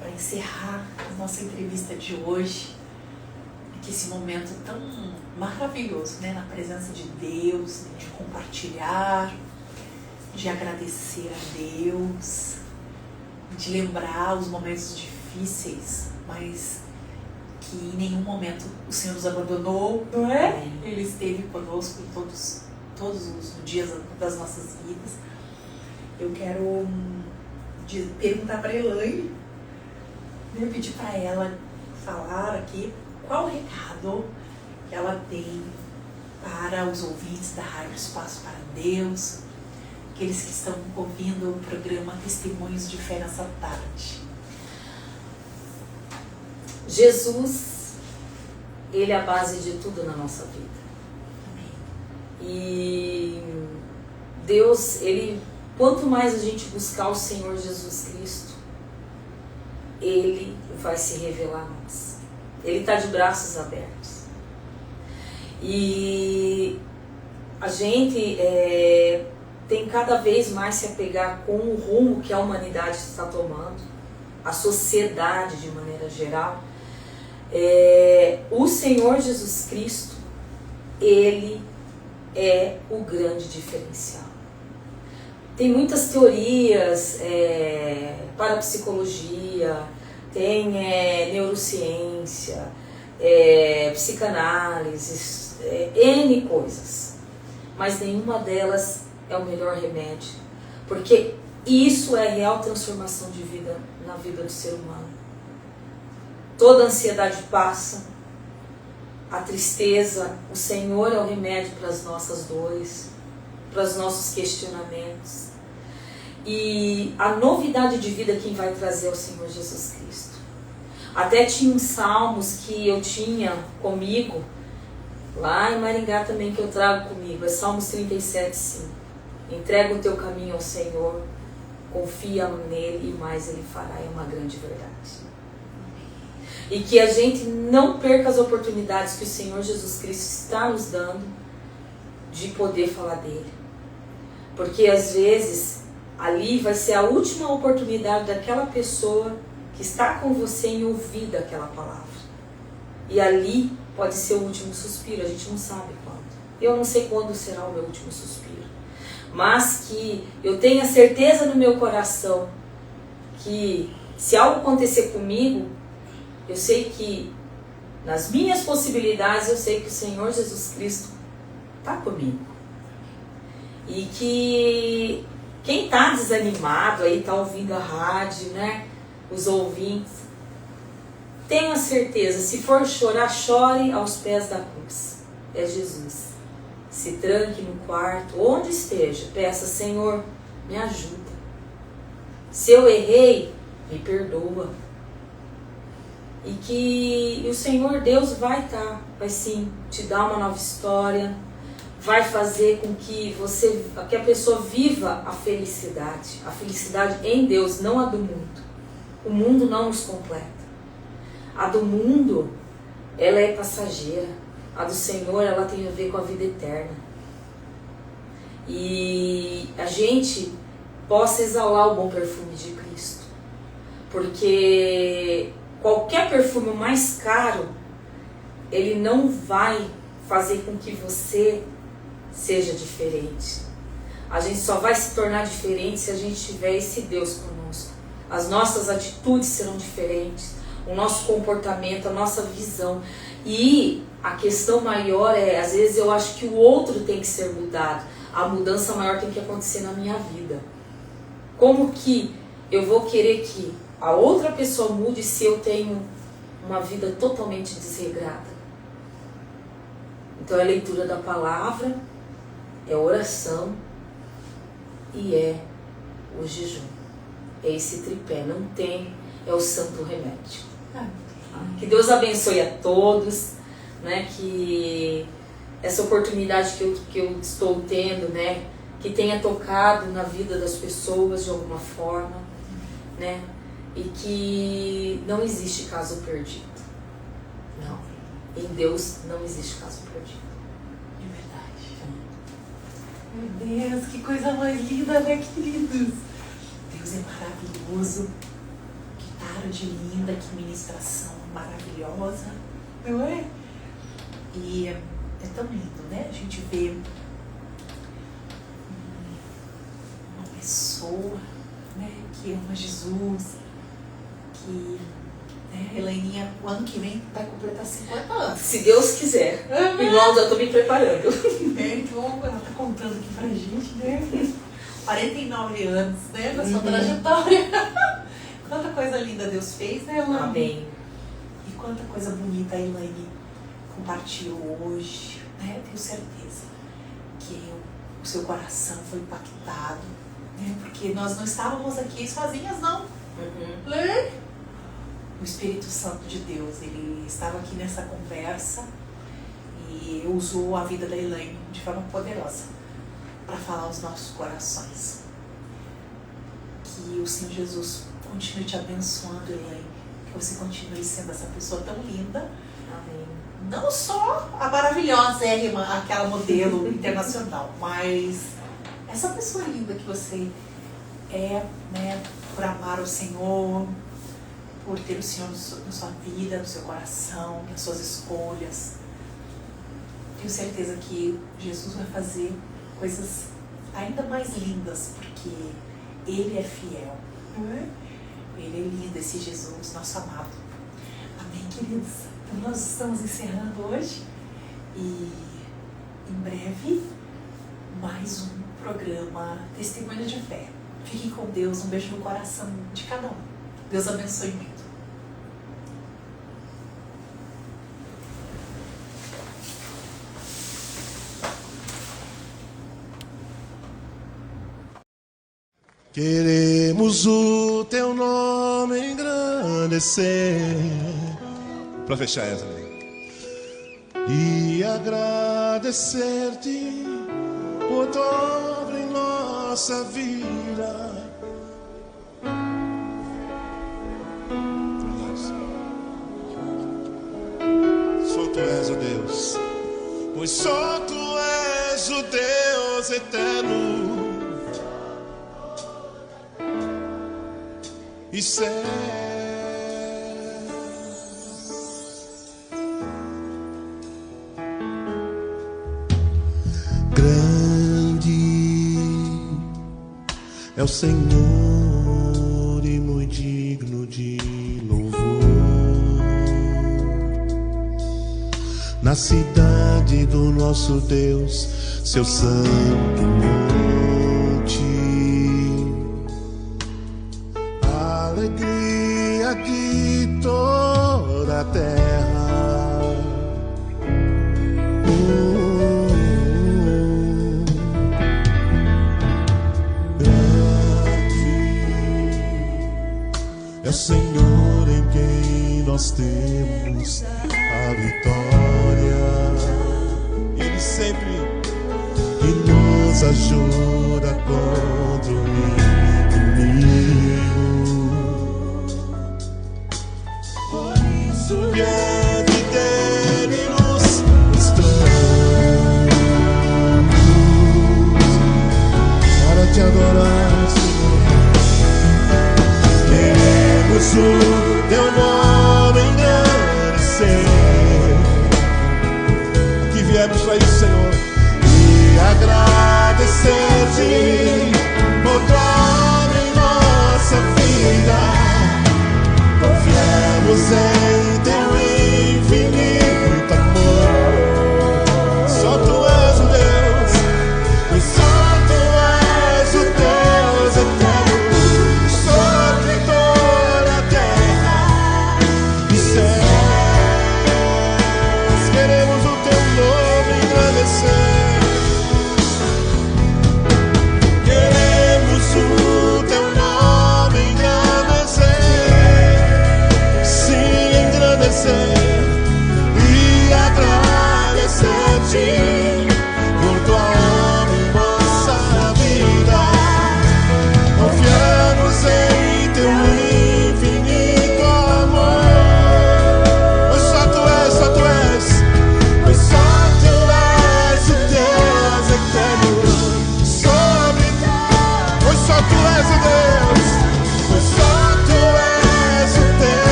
para encerrar a nossa entrevista de hoje, que esse momento tão maravilhoso, né? Na presença de Deus, de compartilhar, de agradecer a Deus, de lembrar os momentos difíceis, mas que em nenhum momento o Senhor nos abandonou, não é? Ele esteve conosco em todos os dias das nossas vidas. Eu quero perguntar para a Elaine, pedir para ela falar aqui qual o recado que ela tem para os ouvintes da Rádio Espaço para Deus, aqueles que estão ouvindo o programa Testemunhos de Fé nessa tarde. Jesus, Ele é a base de tudo na nossa vida. Amém. E Deus, Ele, quanto mais a gente buscar o Senhor Jesus Cristo, Ele vai se revelar a nós. Ele está de braços abertos. E a gente tem cada vez mais se apegar com o rumo que a humanidade está tomando, a sociedade de maneira geral. O Senhor Jesus Cristo, Ele é o grande diferencial. Tem muitas teorias para a psicologia, tem neurociência, psicanálise, N coisas, mas nenhuma delas é o melhor remédio, porque isso é real transformação de vida na vida do ser humano. Toda ansiedade passa, a tristeza, o Senhor é o remédio para as nossas dores, para os nossos questionamentos. E a novidade de vida quem vai trazer é o Senhor Jesus Cristo. Até tinha uns salmos que eu tinha comigo, lá em Maringá também, que eu trago comigo, é Salmos 37:5. Entrega o teu caminho ao Senhor, confia nele e mais ele fará, é uma grande verdade. E que a gente não perca as oportunidades que o Senhor Jesus Cristo está nos dando de poder falar dele. Porque às vezes ali vai ser a última oportunidade daquela pessoa que está com você em ouvir daquela palavra. E ali pode ser o último suspiro, a gente não sabe quando. Eu não sei quando será o meu último suspiro. Mas que eu tenha certeza no meu coração que se algo acontecer comigo, eu sei que nas minhas possibilidades, eu sei que o Senhor Jesus Cristo está comigo. E que quem está desanimado aí, está ouvindo a rádio, né? Os ouvintes, tenha certeza, se for chorar, chore aos pés da cruz. É Jesus. Se tranque no quarto, onde esteja, peça, Senhor, me ajuda. Se eu errei, me perdoa. E que o Senhor Deus vai sim, te dar uma nova história, vai fazer com que que a pessoa viva a felicidade em Deus, não a do mundo. O mundo não nos completa. A do mundo, ela é passageira. A do Senhor, ela tem a ver com a vida eterna. E a gente possa exalar o bom perfume de Cristo. Porque qualquer perfume mais caro, ele não vai fazer com que você seja diferente. A gente só vai se tornar diferente se a gente tiver esse Deus conosco. As nossas atitudes serão diferentes, o nosso comportamento, a nossa visão. E a questão maior às vezes eu acho que o outro tem que ser mudado. A mudança maior tem que acontecer na minha vida. Como que eu vou querer que a outra pessoa mude se eu tenho uma vida totalmente desregrada? Então é a leitura da palavra, é oração e é o jejum. É esse tripé, não tem, é o santo remédio. Que Deus abençoe a todos, né? Que essa oportunidade que eu estou tendo, né? Que tenha tocado na vida das pessoas de alguma forma, né? E que não existe caso perdido. Não. Em Deus não existe caso perdido. De verdade. Meu Deus, que coisa mais linda, né, queridos? Deus é maravilhoso. Que tarde linda, que ministração maravilhosa, não é? E é tão lindo, né? A gente vê uma pessoa, né, que ama Jesus, que a Helaininha, o ano que vem, vai completar 50 anos. Se Deus quiser. Irmão, já estou me preparando. Então, ela está contando aqui pra gente, né? 49 anos, né? Da sua trajetória. Quanta coisa linda Deus fez, né, Elaine? Amém. E quanta coisa bonita a Elaine compartilhou hoje, né? Eu tenho certeza que o seu coração foi impactado, né? Porque nós não estávamos aqui sozinhas, não. O Espírito Santo de Deus, ele estava aqui nessa conversa e usou a vida da Elaine de forma poderosa para falar aos nossos corações. Que o Senhor Jesus continue te abençoando, Elaine, que você continue sendo essa pessoa tão linda. Amém. Não só a maravilhosa, aquela modelo internacional, mas essa pessoa linda que você é, né, por amar o Senhor, por ter o Senhor na sua vida, no seu coração, nas suas escolhas. Tenho certeza que Jesus vai fazer coisas ainda mais lindas, porque Ele é fiel. Ele é lindo, esse Jesus, nosso amado. Amém, queridos? Então nós estamos encerrando hoje e em breve mais um programa Testemunho de Fé. Fiquem com Deus, um beijo no coração de cada um. Deus abençoe muito. Queremos o teu nome engrandecer, para fechar essa, e agradecer-te por tua obra em nossa vida. Só tu és o Deus, pois só tu és o Deus eterno e céu. Grande é o Senhor e muito digno de louvor. Na cidade do nosso Deus, seu santo monte, alegria de toda a terra. Grande é o Senhor em quem nós temos a vitória. Ele sempre nos ajuda contra o inimigo. Por isso diante dele nos mostramos para te adorar, Senhor. Queremos o teu nome engrandecer. Aqui viemos para isso, Senhor, e agradecer-te por tua obra em nossa vida. Confiamos em teu infinito amor. Só tu és o Deus, pois só tu és o Deus eterno, sobre toda a terra.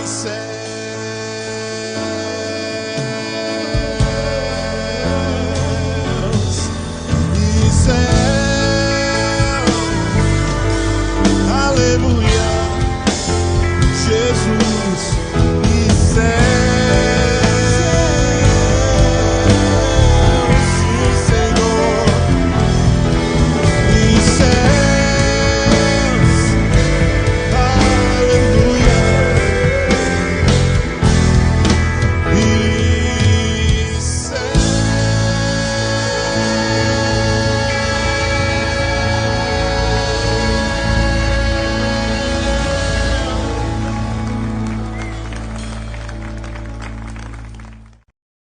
céu.